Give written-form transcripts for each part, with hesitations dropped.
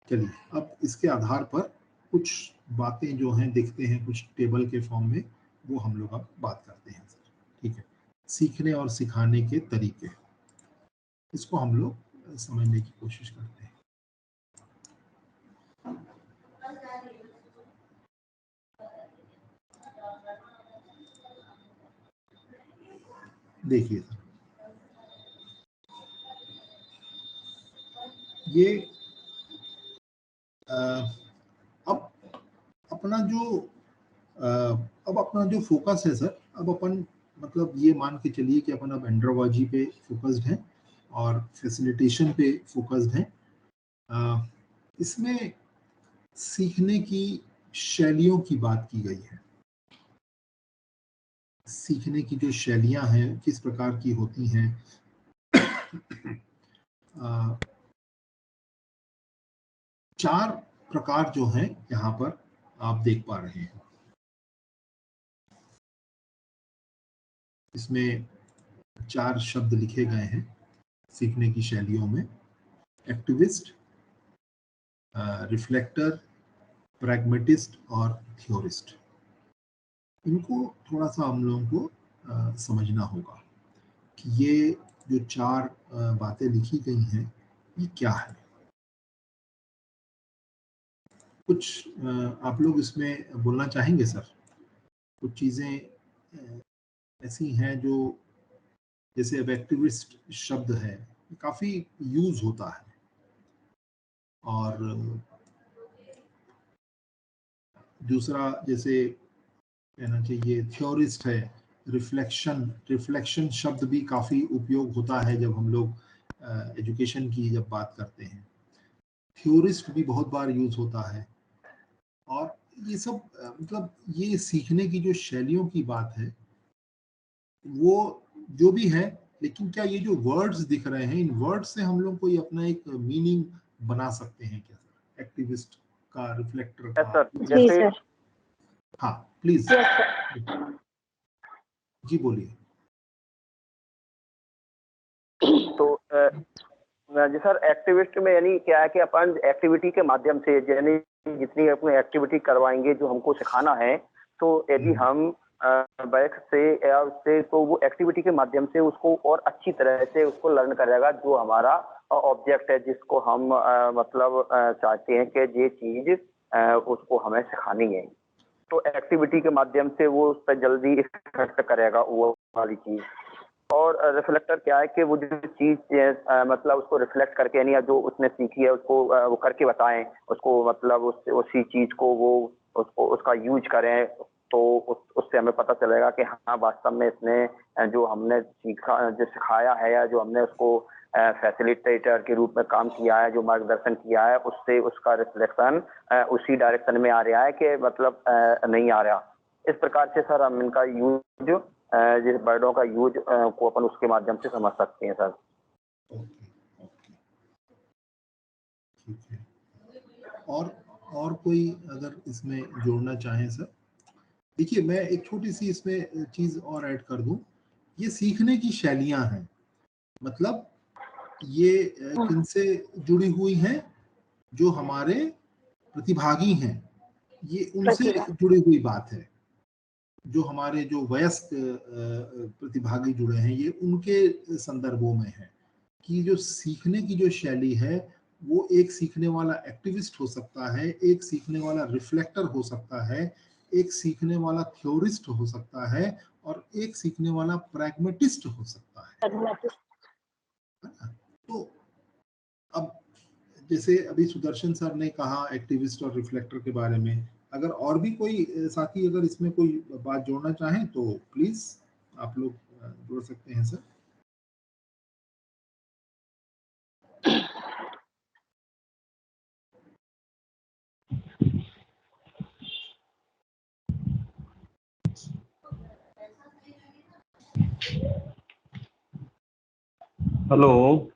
चलिए अब इसके आधार पर कुछ बातें जो हैं देखते हैं, कुछ टेबल के फॉर्म में, वो हम लोग अब बात करते हैं सर। ठीक है, सीखने और सिखाने के तरीके, इसको हम लोग समझने की कोशिश करते हैं। देखिए सर, ये अब अपना जो अब अपना जो फोकस है सर, अब अपन मतलब ये मान के चलिए कि अपन अब एंड्रोलॉजी पे फोकस्ड हैं और फैसिलिटेशन पे फोकस्ड हैं। इसमें सीखने की शैलियों की बात की गई है। सीखने की जो शैलियां हैं किस प्रकार की होती हैं। चार प्रकार जो हैं यहाँ पर आप देख पा रहे हैं। इसमें चार शब्द लिखे गए हैं सीखने की शैलियों में: एक्टिविस्ट, रिफ्लेक्टर, प्रैग्मेटिस्ट और थ्योरिस्ट। इनको थोड़ा सा हम लोगों को समझना होगा कि ये जो चार बातें लिखी गई हैं ये क्या है। कुछ आप लोग इसमें बोलना चाहेंगे सर? कुछ चीज़ें ऐसी हैं जो, जैसे अब एक्टिविस्ट शब्द है काफ़ी यूज होता है, और दूसरा जैसे कहना चाहिए थ्योरिस्ट है। रिफ्लेक्शन शब्द भी काफ़ी उपयोग होता है जब हम लोग एजुकेशन की जब बात करते हैं। थ्योरिस्ट भी बहुत बार यूज होता है। और ये सब मतलब ये सीखने की जो शैलियों की बात है वो जो भी है, लेकिन क्या ये जो वर्ड्स दिख रहे हैं इन वर्ड्स से हम लोग कोई अपना एक मीनिंग बना सकते हैं क्या सर? एक्टिविस्ट का, रिफ्लेक्टर का। जी सर। हाँ प्लीज। जी बोलिए। तो जी सर, एक्टिविस्ट में यानी क्या है कि अपन एक्टिविटी के माध्यम से यानी जितनी अपनी एक्टिविटी करवाएंगे जो हमको सिखाना है, तो यदि हम बैक से या उससे, तो वो एक्टिविटी के माध्यम से उसको और अच्छी तरह से उसको लर्न करेगा जो हमारा ऑब्जेक्ट है, जिसको हम मतलब चाहते हैं कि ये चीज उसको हमें सिखानी है। तो एक्टिविटी के माध्यम से वो उस पर जल्दी इफेक्ट करेगा वो वाली चीज। और रिफ्लेक्टर क्या है कि वो जो चीज मतलब उसको रिफ्लेक्ट करके यानी जो उसने सीखी है उसको वो करके बताएं उसको, मतलब उसी चीज को वो उसको उसका यूज करें, तो उससे हमें पता चलेगा कि हाँ वास्तव में इसने जो हमने सीखा, जो सिखाया है या जो हमने उसको फैसिलिटेटर के रूप में काम किया है, जो मार्गदर्शन किया है, उससे उसका रिफ्लेक्शन उसी डायरेक्शन में आ रहा है कि मतलब नहीं आ रहा। इस प्रकार से सर हम इनका यूज, जिस वर्डों का यूज को अपन उसके माध्यम से समझ सकते हैं सर। ठीक है, और कोई अगर इसमें जोड़ना चाहें सर? देखिए मैं एक छोटी सी इसमें चीज और ऐड कर दूं। ये सीखने की शैलियां हैं, मतलब ये किनसे जुड़ी हुई हैं? जो हमारे प्रतिभागी हैं, ये उनसे जुड़ी हुई बात है। जो हमारे जो वयस्क प्रतिभागी जुड़े हैं ये उनके संदर्भों में है कि जो सीखने की जो शैली है वो एक सीखने वाला एक्टिविस्ट हो सकता है, एक सीखने वाला रिफ्लेक्टर हो सकता है, एक सीखने वाला थ्योरिस्ट हो सकता है, और एक सीखने वाला प्रैग्मेटिस्ट हो सकता है। तो अब जैसे अभी सुदर्शन सर ने कहा एक्टिविस्ट और रिफ्लेक्टर के बारे में, अगर और भी कोई साथी अगर इसमें कोई बात जोड़ना चाहें तो प्लीज आप लोग जोड़ सकते हैं सर। हेलो।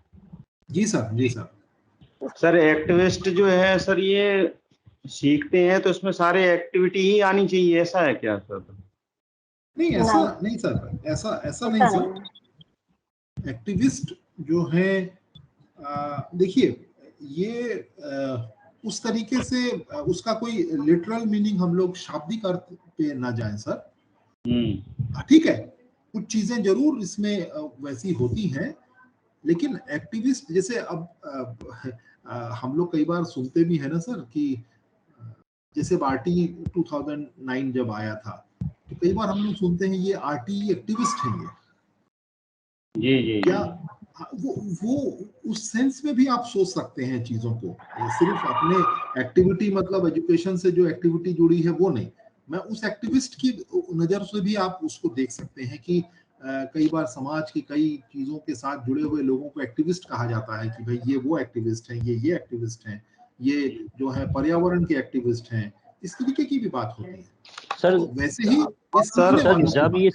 जी सर, जी सर। सर एक्टिविस्ट जो है सर ये सीखते हैं तो इसमें सारे एक्टिविटी ही आनी चाहिए, ऐसा है क्या सर? नहीं ऐसा नहीं सर, ऐसा नहीं सर। एक्टिविस्ट जो है देखिए ये उस तरीके से उसका कोई लिटरल मीनिंग हम लोग शाब्दिक अर्थ पे ना जाएं सर। ठीक है, कुछ चीजें जरूर इसमें वैसी होती हैं, लेकिन एक्टिविस्ट जैसे अब हम लोग कई बार सुनते भी है ना सर कि जैसे आरटी 2009 जब आया था, तो कई बार हम लोग सुनते हैं ये आरटी एक्टिविस्ट हैं ये। जी क्या वो उस सेंस में भी आप सोच सकते हैं चीजों को, सिर्फ अपने एक्टिविटी मतलब एजुकेशन से जो एक्टिविटी जुड़ी है वो नहीं, मैं उस एक्टिविस्ट की नजर से भी आप उसको देख सकते हैं कि कई बार समाज की कई चीजों के साथ जुड़े हुए लोगों को एक्टिविस्ट कहा जाता है कि भाई ये वो एक्टिविस्ट हैं, ये एक्टिविस्ट हैं, ये जो है पर्यावरण के एक्टिविस्ट हैं, इस तरीके की भी बात होती है सर। तो वैसे ही सर जब ये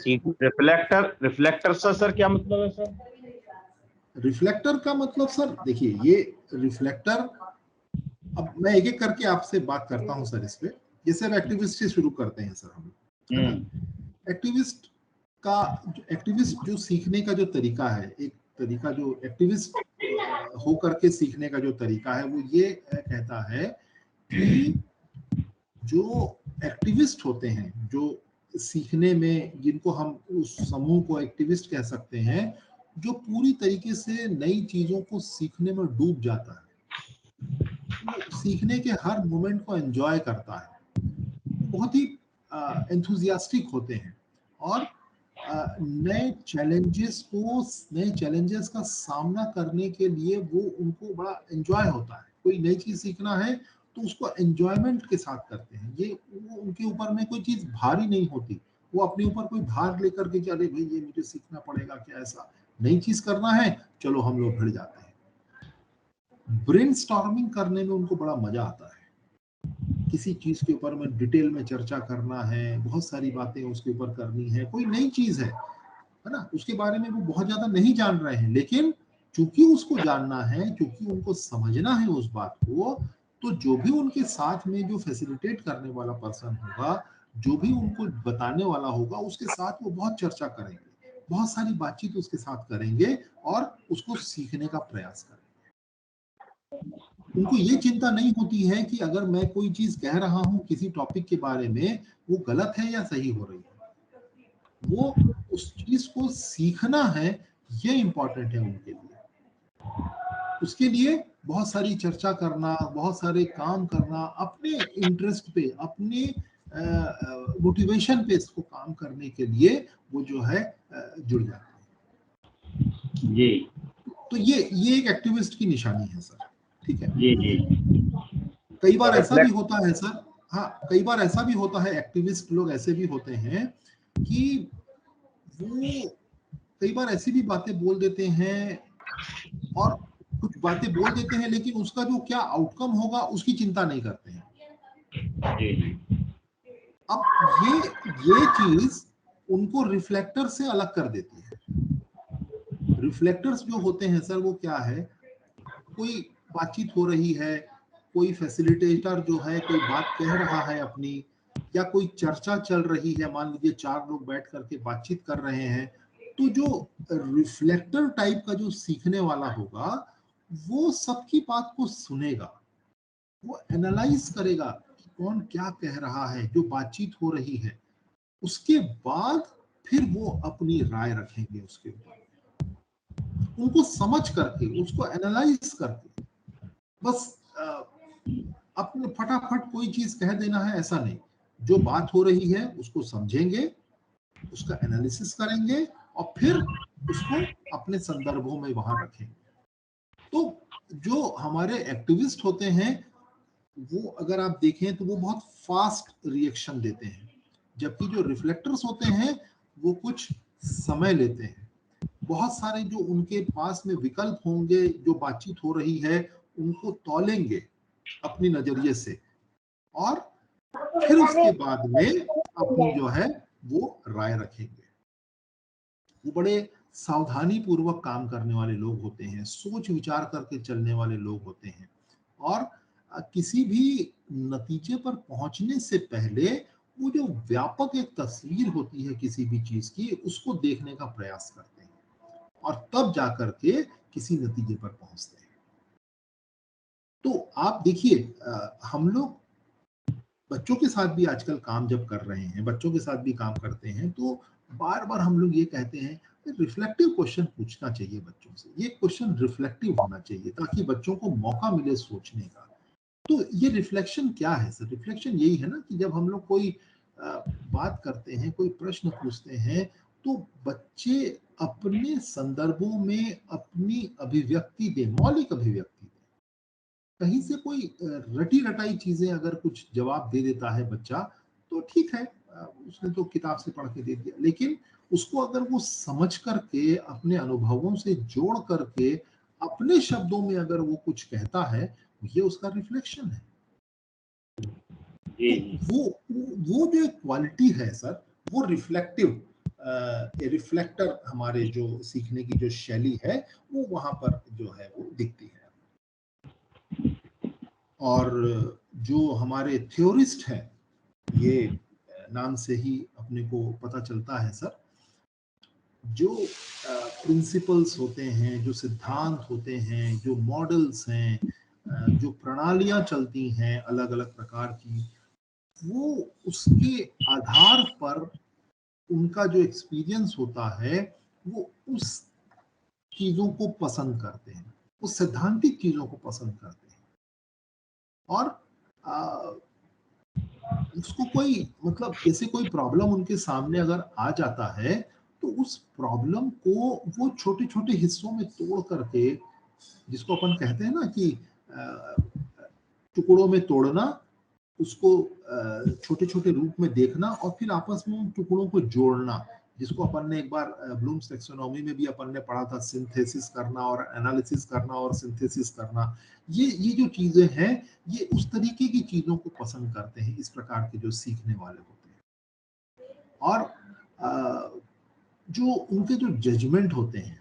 रिफ्लेक्टर सर क्या मतलब है सर? रिफ्लेक्टर का मतलब सर देखिए, ये रिफ्लेक्टर, अब मैं एक एक करके आपसे बात करता हूं सर इस पे। जैसे अब एक्टिविस्ट से शुरू करते हैं सर हम, है ना। एक्टिविस्ट जो सीखने का जो तरीका है, एक तरीका जो एक्टिविस्ट होकर के सीखने का जो तरीका है वो ये कहता है कि जो एक्टिविस्ट होते हैं, जो सीखने में, जिनको हम उस समूह को एक्टिविस्ट कह सकते हैं, जो पूरी तरीके से नई चीजों को सीखने में डूब जाता है, वो सीखने के हर मोमेंट को एंजॉय करता है, बहुत ही एंथुजियास्टिक होते हैं और नए चैलेंजेस का सामना करने के लिए वो उनको बड़ा एंजॉय होता है। कोई नई चीज सीखना है तो उसको एंजॉयमेंट के साथ करते हैं, ये वो उनके ऊपर में कोई चीज भारी नहीं होती, वो अपने ऊपर कोई भार लेकर के अरे भाई ये मुझे सीखना पड़ेगा क्या, ऐसा नई चीज करना है चलो हम लोग भिड़ जाते हैं। ब्रेनस्टॉर्मिंग करने में उनको बड़ा मजा आता है, किसी चीज के ऊपर में डिटेल में चर्चा करना है, बहुत सारी बातें उसके ऊपर करनी है, कोई नई चीज है ना, उसके बारे में वो बहुत ज्यादा नहीं जान रहे हैं, लेकिन चूंकि उसको जानना है, चूंकि उनको समझना है उस बात को, तो जो भी उनके साथ में जो फैसिलिटेट करने वाला पर्सन होगा, जो भी उनको बताने वाला होगा, उसके साथ वो बहुत चर्चा करेंगे, बहुत सारी बातचीत उसके साथ करेंगे और उसको सीखने का प्रयास करेंगे। उनको ये चिंता नहीं होती है कि अगर मैं कोई चीज कह रहा हूं किसी टॉपिक के बारे में, वो गलत है या सही हो रही है, वो उस चीज को सीखना है, ये इंपॉर्टेंट है उनके लिए। उसके लिए बहुत सारी चर्चा करना, बहुत सारे काम करना, अपने इंटरेस्ट पे, अपने मोटिवेशन पे इसको काम करने के लिए वो जो है जुड़ जाते हैं जी। तो ये एक एक्टिविस्ट की निशानी है सर, ठीक है। जी जी। कई बार ऐसा भी होता है सर, हाँ कई बार ऐसा भी होता है, एक्टिविस्ट लोग ऐसे भी होते हैं कि वो कई बार ऐसी भी बातें बोल देते हैं और कुछ बातें बोल देते हैं, लेकिन उसका जो क्या आउटकम होगा उसकी चिंता नहीं करते हैं। जी। अब ये चीज उनको रिफ्लेक्टर से अलग कर देती है। रिफ्लेक्टर्स जो होते हैं सर, वो क्या है, कोई बातचीत हो रही है, कोई फैसिलिटेटर जो है कोई बात कह रहा है अपनी, या कोई चर्चा चल रही है, मान लीजिए 4 लोग बैठ करके बातचीत कर रहे हैं, तो जो रिफ्लेक्टर टाइप का जो सीखने वाला होगा, वो सबकी बात को सुनेगा, वो एनालाइज करेगा कि कौन क्या कह रहा है, जो बातचीत हो रही है, उसके बाद फिर वो अपनी राय रखेंगे उसके ऊपर, उनको समझ करके, उसको एनालाइज करके, बस अपने फटाफट कोई चीज कह देना है ऐसा नहीं, जो बात हो रही है उसको समझेंगे, उसका एनालिसिस करेंगे और फिर उसको अपने संदर्भों में वहां रखेंगे। तो जो हमारे एक्टिविस्ट होते हैं, वो अगर आप देखें तो वो बहुत फास्ट रिएक्शन देते हैं, जबकि जो रिफ्लेक्टर्स होते हैं वो कुछ समय लेते हैं, बहुत सारे जो उनके पास में विकल्प होंगे, जो बातचीत हो रही है उनको तौलेंगे अपनी नजरिए से, और फिर उसके बाद में अपनी जो है वो राय रखेंगे। वो बड़े सावधानी पूर्वक काम करने वाले लोग होते हैं, सोच विचार करके चलने वाले लोग होते हैं, और किसी भी नतीजे पर पहुंचने से पहले वो जो व्यापक एक तस्वीर होती है किसी भी चीज की, उसको देखने का प्रयास करते हैं और तब जाकर के किसी नतीजे पर पहुंचते हैं। तो आप देखिए, हम लोग बच्चों के साथ भी आजकल काम जब कर रहे हैं, बच्चों के साथ भी काम करते हैं, तो बार बार हम लोग ये कहते हैं रिफ्लेक्टिव क्वेश्चन पूछना चाहिए बच्चों से। ये क्वेश्चन रिफ्लेक्टिव होना चाहिए ताकि बच्चों को मौका मिले सोचने का। तो ये रिफ्लेक्शन क्या है सर? रिफ्लेक्शन यही है ना कि जब हम लोग कोई बात करते हैं, कोई प्रश्न पूछते हैं, तो बच्चे अपने संदर्भों में अपनी अभिव्यक्ति दें, मौलिक अभिव्यक्ति दें। कहीं से कोई रटी रटाई चीजें अगर कुछ जवाब दे देता है बच्चा, तो ठीक है, उसने तो किताब से पढ़ के दे दिया, लेकिन उसको अगर वो समझ करके अपने अनुभवों से जोड़ करके अपने शब्दों में अगर वो कुछ कहता है, ये उसका रिफ्लेक्शन है। जी तो जी। वो जो एक क्वालिटी है सर, वो रिफ्लेक्टिव रिफ्लेक्टर हमारे जो सीखने की जो शैली है, वो वहां पर जो है वो दिखती है। और जो हमारे थ्योरिस्ट हैं, ये नाम से ही अपने को पता चलता है सर, जो प्रिंसिपल्स होते हैं, जो सिद्धांत होते हैं, जो मॉडल्स हैं, जो प्रणालियां चलती हैं अलग अलग प्रकार की, वो उसके आधार पर उनका जो एक्सपीरियंस होता है, वो उस चीजों को पसंद करते हैं, उस सैद्धांतिक चीजों को पसंद करते हैं। और आ, उसको कोई मतलब जैसे कोई प्रॉब्लम उनके सामने अगर आ जाता है, तो उस प्रॉब्लम को वो छोटे छोटे हिस्सों में तोड़ करके, जिसको अपन कहते हैं ना कि टुकड़ों में तोड़ना, उसको छोटे छोटे रूप में देखना और फिर आपस में उन टुकड़ों को जोड़ना, जिसको अपन ने एक बार ब्लूम्स टैक्सोनॉमी में भी अपन ने पढ़ा था, सिंथेसिस करना और एनालिसिस करना और सिंथेसिस करना। ये जो चीजें हैं, ये उस तरीके की चीजों को पसंद करते हैं, इस प्रकार के जो सीखने वाले होते हैं। और जो उनके जो जजमेंट होते हैं,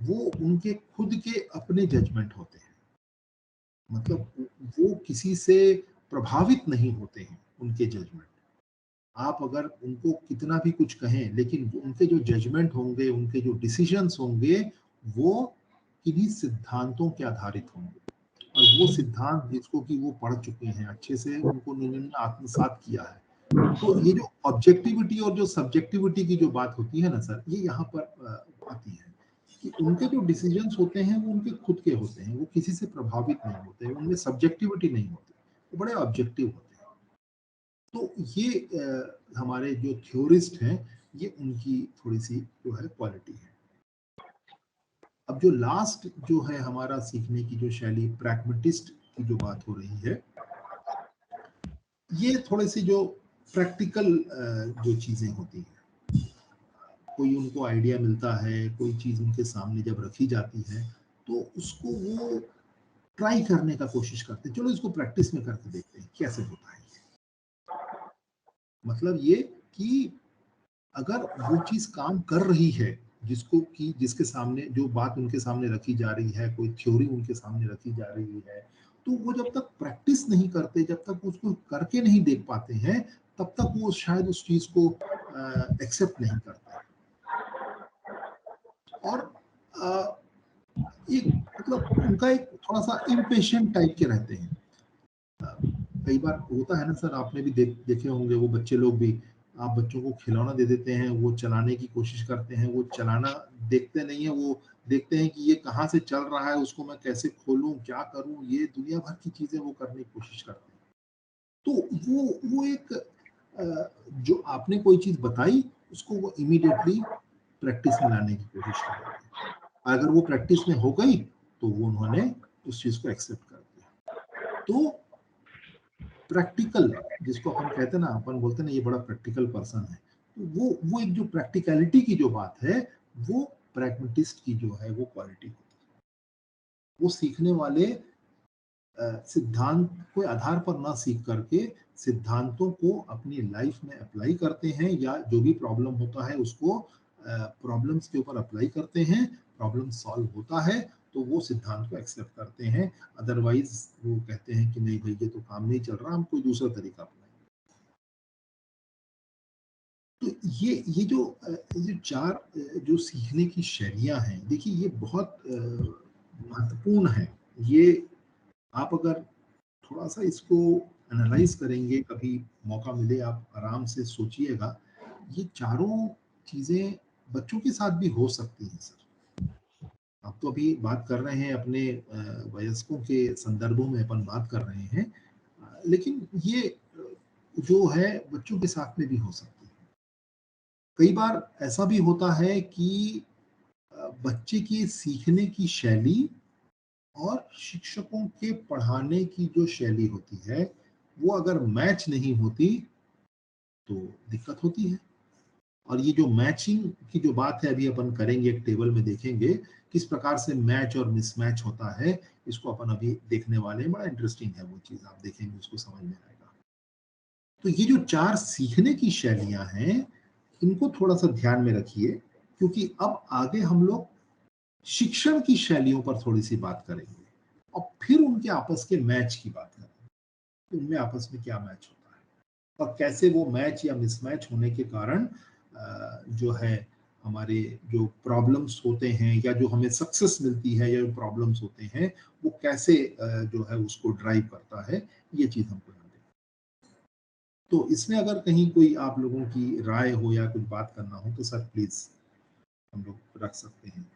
वो उनके खुद के अपने जजमेंट होते हैं। मतलब वो किसी से प्रभावित नहीं होते हैं उनके जजमेंट। आप अगर उनको कितना भी कुछ कहें, लेकिन उनके जो जजमेंट होंगे, उनके जो डिसीजंस होंगे, वो किन्हीं सिद्धांतों के आधारित होंगे। और वो सिद्धांत जिसको कि वो पढ़ चुके हैं अच्छे से, उनको उन्होंने आत्मसात किया है। तो ये जो ऑब्जेक्टिविटी और जो सब्जेक्टिविटी की जो बात होती है ना सर, ये यहाँ पर आती है कि उनके जो डिसीजंस होते हैं वो उनके खुद के होते हैं, वो किसी से प्रभावित नहीं होते, उनमें सब्जेक्टिविटी नहीं होती, वो बड़े ऑब्जेक्टिव होते हैं। तो ये हमारे जो थ्योरिस्ट हैं, ये उनकी थोड़ी सी जो है क्वालिटी है। अब जो लास्ट जो है हमारा सीखने की जो शैली, प्रैग्मेटिस्ट की जो बात हो रही है, ये थोड़े से जो प्रैक्टिकल जो चीजें होती हैं, कोई उनको आइडिया मिलता है, कोई चीज उनके सामने जब रखी जाती है, तो उसको वो ट्राई करने का कोशिश करते हैं, चलो इसको प्रैक्टिस में करके देखते हैं कैसे होता है। मतलब ये कि अगर वो चीज काम कर रही है, जिसको कि जिसके सामने जो बात उनके सामने रखी जा रही है, कोई थ्योरी उनके सामने रखी जा रही है, तो वो जब तक प्रैक्टिस नहीं करते, जब तक उसको करके नहीं देख पाते हैं, तब तक वो शायद उस चीज को एक्सेप्ट नहीं करते। और एक मतलब उनका एक थोड़ा सा इम्पेशेंट टाइप के रहते हैं। कई बार होता है ना सर, आपने भी देखे होंगे, वो बच्चे लोग भी, आप बच्चों को खिलौना दे देते हैं, वो चलाने की कोशिश करते हैं, वो चलाना देखते नहीं है, वो देखते हैं कि ये कहाँ से चल रहा है, उसको मैं कैसे खोलूं, क्या करूं, ये दुनिया भर की चीजें वो करने की कोशिश करते हैं। तो वो एक जो आपने कोई चीज बताई, उसको वो इमीडिएटली प्रैक्टिस में लाने की कोशिश करेंगे। अगर वो प्रैक्टिस में हो गई, तो वो उन्होंने उस चीज को एक्सेप्ट कर दिया। तो प्रैक्टिकल, जिसको अपन कहते हैं ना, अपन बोलते हैं ना ये बड़ा प्रैक्टिकल पर्सन है, तो वो एक जो प्रैक्टिकलिटी की जो बात है, वो प्रैग्मेटिस्ट की जो है वो क्वालिटी होती है। वो सीखने वाले सिद्धांत को आधार पर ना सीख करके सिद्धांतों को अपनी लाइफ में अप्लाई करते हैं, या जो भी प्रॉब्लम होता है उसको प्रॉब्लम्स के ऊपर अप्लाई करते हैं, प्रॉब्लम सॉल्व होता है, तो वो सिद्धांत को एक्सेप्ट करते हैं। अदरवाइज वो कहते हैं कि नहीं भाई, ये तो काम नहीं चल रहा, हम कोई दूसरा तरीका अपनाएं। तो ये जो चार जो सीखने की शैलियां हैं, देखिए ये बहुत महत्वपूर्ण है। ये आप अगर थोड़ा सा इसको एनालाइज करेंगे, कभी मौका मिले आप आराम से सोचिएगा, ये चारों चीजें बच्चों के साथ भी हो सकती हैं सर। आप तो अभी बात कर रहे हैं अपने वयस्कों के संदर्भों में अपन बात कर रहे हैं, लेकिन ये जो है बच्चों के साथ में भी हो सकती है। कई बार ऐसा भी होता है कि बच्चे की सीखने की शैली और शिक्षकों के पढ़ाने की जो शैली होती है, वो अगर मैच नहीं होती तो दिक्कत होती है। और ये जो मैचिंग की जो बात है अभी अपन करेंगे, एक टेबल में देखेंगे किस प्रकार से मैच और मिसमैच होता है, इसको अपन अभी देखने वाले हैं। बड़ा इंटरेस्टिंग है वो चीज, आप देखेंगे उसको समझ में आएगा। तो ये जो 4 सीखने की शैलियां हैं, इनको थोड़ा-सा ध्यान में रखिए, क्योंकि अब आगे हम लोग शिक्षण की शैलियों पर थोड़ी-सी बात करेंगे और फिर उनके आपस के मैच की बात करेंगे। उनमें आपस में क्या मैच होता है और कैसे वो मैच या मिसमैच होने के कारण जो है हमारे जो प्रॉब्लम्स होते हैं या जो हमें सक्सेस मिलती है या जो प्रॉब्लम्स होते हैं, वो कैसे जो है उसको ड्राइव करता है, ये चीज़ हमको ध्यान देनी है। तो इसमें अगर कहीं कोई आप लोगों की राय हो या कुछ बात करना हो तो सर प्लीज़ हम लोग रख सकते हैं।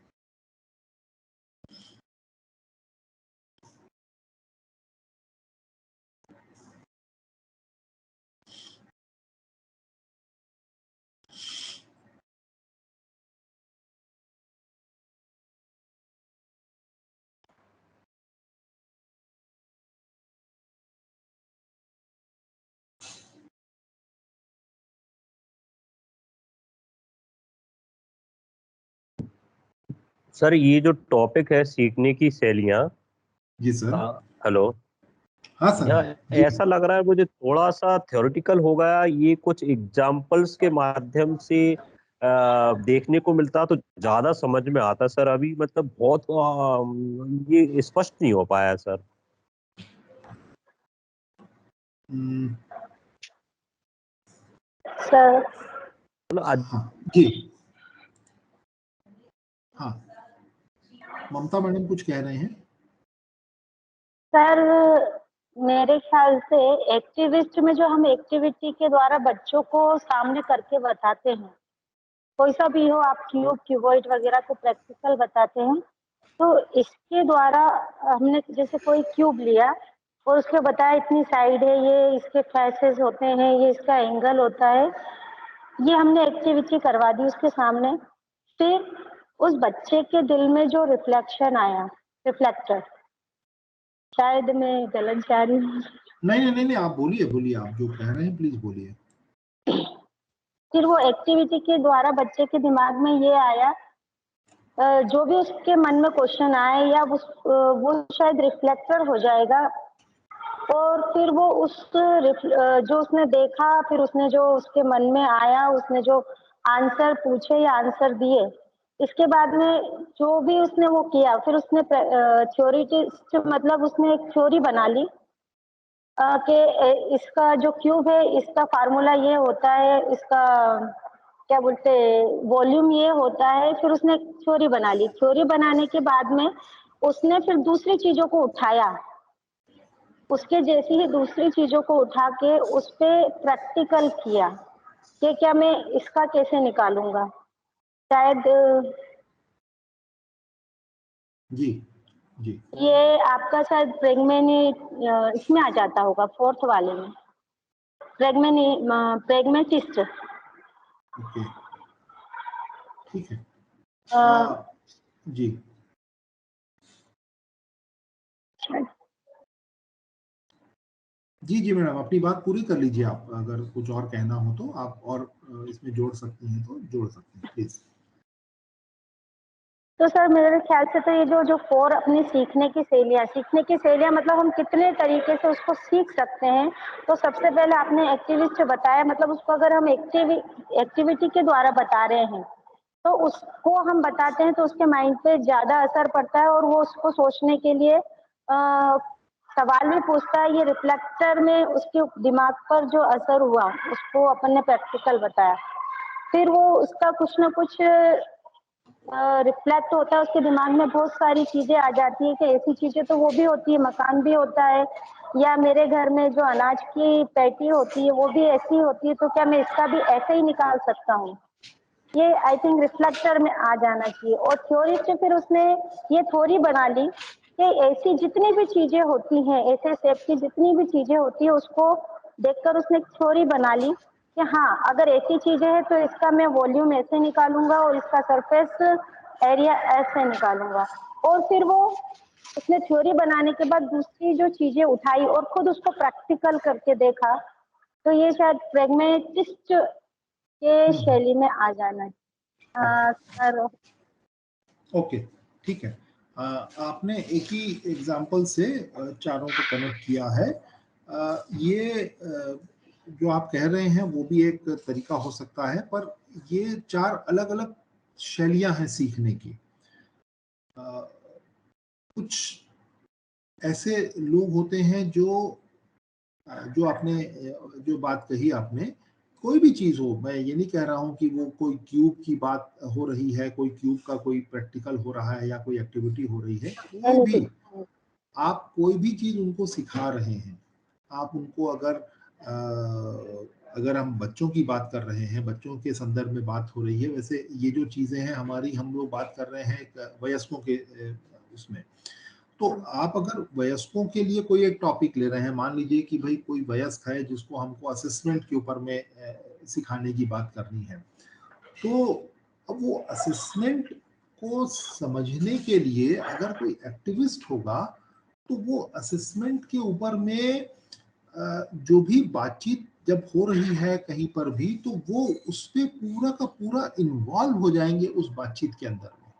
सर ये जो टॉपिक है सीखने की शैलियाँ, जी सर। हेलो, हाँ सर। यहाँ जी। ऐसा लग रहा है मुझे थोड़ा सा थ्योरेटिकल हो गया, ये कुछ एग्जाम्पल्स के माध्यम से देखने को मिलता तो ज्यादा समझ में आता सर। अभी मतलब बहुत ये स्पष्ट नहीं हो पाया सर। सर मतलब हाँ जी। हाँ, ममता मैडम कुछ कह रहे हैं। सर मेरे ख्याल से एक्टिविस्ट में जो हम एक्टिविटी के द्वारा बच्चों को सामने करके बताते हैं, कोई सा भी हो, आप क्यूब क्यूबॉइड वगैरह को प्रैक्टिकल बताते हैं, तो इसके द्वारा हमने जैसे कोई क्यूब लिया और उसके बताया इतनी साइड है, ये इसके फैसेस होते हैं, ये इसका एंगल होता है, ये हमने एक्टिविटी करवा दी उसके सामने। फिर उस बच्चे के दिल में जो रिफ्लेक्शन आया, रिफ्लेक्टर, शायद मैं गलत जा रही हूँ। नहीं, आप बोलिए, आप जो कह रहे हैं प्लीज बोलिए। फिर वो एक्टिविटी के द्वारा बच्चे के दिमाग में ये आया, जो भी उसके मन में क्वेश्चन आए या वो शायद रिफ्लेक्टर हो जाएगा, और फिर वो जो उसने देखा, फिर उसने जो उसके मन में आया, उसने जो आंसर पूछे या आंसर दिए, इसके बाद में जो भी उसने वो किया, फिर उसने थ्योरीटिस्ट मतलब उसने एक थ्योरी बना ली कि इसका जो क्यूब है इसका फार्मूला ये होता है, इसका क्या बोलते वॉल्यूम ये होता है। फिर उसने थ्योरी बना ली। थ्योरी बनाने के बाद में उसने फिर दूसरी चीजों को उठाया, उसके जैसी ही दूसरी चीजों को उठा के उस पर प्रैक्टिकल किया कि क्या मैं इसका कैसे निकालूंगा। शायद जी जी। ये आपका शायद प्रेगमेनी इसमें आ जाता होगा, 4th वाले में, प्रेगमेटिस्ट। ओके, ठीक है। जी जी मैडम, अपनी बात पूरी कर लीजिए। आप अगर कुछ और कहना हो तो आप और इसमें जोड़ सकती हैं तो जोड़ सकती हैं प्लीज। तो सर मेरे ख्याल से तो ये जो 4 अपनी सीखने की शैलियाँ मतलब हम कितने तरीके से उसको सीख सकते हैं। तो सबसे पहले आपने एक्टिविस्ट बताया, मतलब उसको अगर हम एक्टिविटी के द्वारा बता रहे हैं तो उसको हम बताते हैं तो उसके माइंड पे ज्यादा असर पड़ता है और वो उसको सोचने के लिए सवाल भी पूछता है। ये रिफ्लेक्टर में उसके दिमाग पर जो असर हुआ उसको अपन ने प्रैक्टिकल बताया, फिर वो उसका कुछ ना कुछ रिफ्लेक्ट होता है, उसके दिमाग में बहुत सारी चीजें आ जाती है कि ऐसी चीजें तो वो भी होती है, मकान भी होता है, या मेरे घर में जो अनाज की पेटी होती है वो भी ऐसी होती है, तो क्या मैं इसका भी ऐसे ही निकाल सकता हूँ? ये आई थिंक रिफ्लेक्टर में आ जाना चाहिए। और थ्योरिस्ट फिर उसने ये थ्योरी बना ली कि ऐसी जितनी भी चीजें होती हैं, ऐसे शेप की जितनी भी चीजें होती है, उसको देखकर उसने थ्योरी बना ली कि हाँ, अगर ऐसी चीजें हैं तो इसका मैं वॉल्यूम ऐसे निकालूंगा और इसका सरफेस एरिया ऐसे निकालूंगा। और फिर वो उसने थ्योरी बनाने के बाद दूसरी जो चीजें उठाई और खुद उसको प्रैक्टिकल करके देखा, तो ये शायद प्रैग्मेटिस्ट के शैली में आ जाना है। सर ओके, ठीक है। आपने एक ही एग्जाम्पल से चारों को कनेक्ट किया है। ये जो आप कह रहे हैं वो भी एक तरीका हो सकता है, पर ये चार अलग अलग शैलियां हैं सीखने की। कुछ ऐसे लोग होते हैं जो आपने जो बात कही आपने, कोई भी चीज हो, मैं ये नहीं कह रहा हूं कि वो कोई क्यूब की बात हो रही है, कोई क्यूब का कोई प्रैक्टिकल हो रहा है या कोई एक्टिविटी हो रही है, कोई भी आप कोई भी चीज उनको सिखा रहे हैं, आप उनको अगर हम बच्चों की बात कर रहे हैं, बच्चों के संदर्भ में बात हो रही है, वैसे ये जो चीजें हैं हमारी, हम लोग बात कर रहे हैं एक वयस्कों के उसमें। तो आप अगर वयस्कों के लिए कोई एक टॉपिक ले रहे हैं, मान लीजिए कि भाई कोई वयस्क है जिसको हमको असेसमेंट के ऊपर में सिखाने की बात करनी है, तो अब वो असेसमेंट को समझने के लिए अगर कोई एक्टिविस्ट होगा, तो वो असेसमेंट के ऊपर में जो भी बातचीत जब हो रही है कहीं पर भी, तो वो उस पे पूरा का पूरा इन्वॉल्व हो जाएंगे उस बातचीत के अंदर में।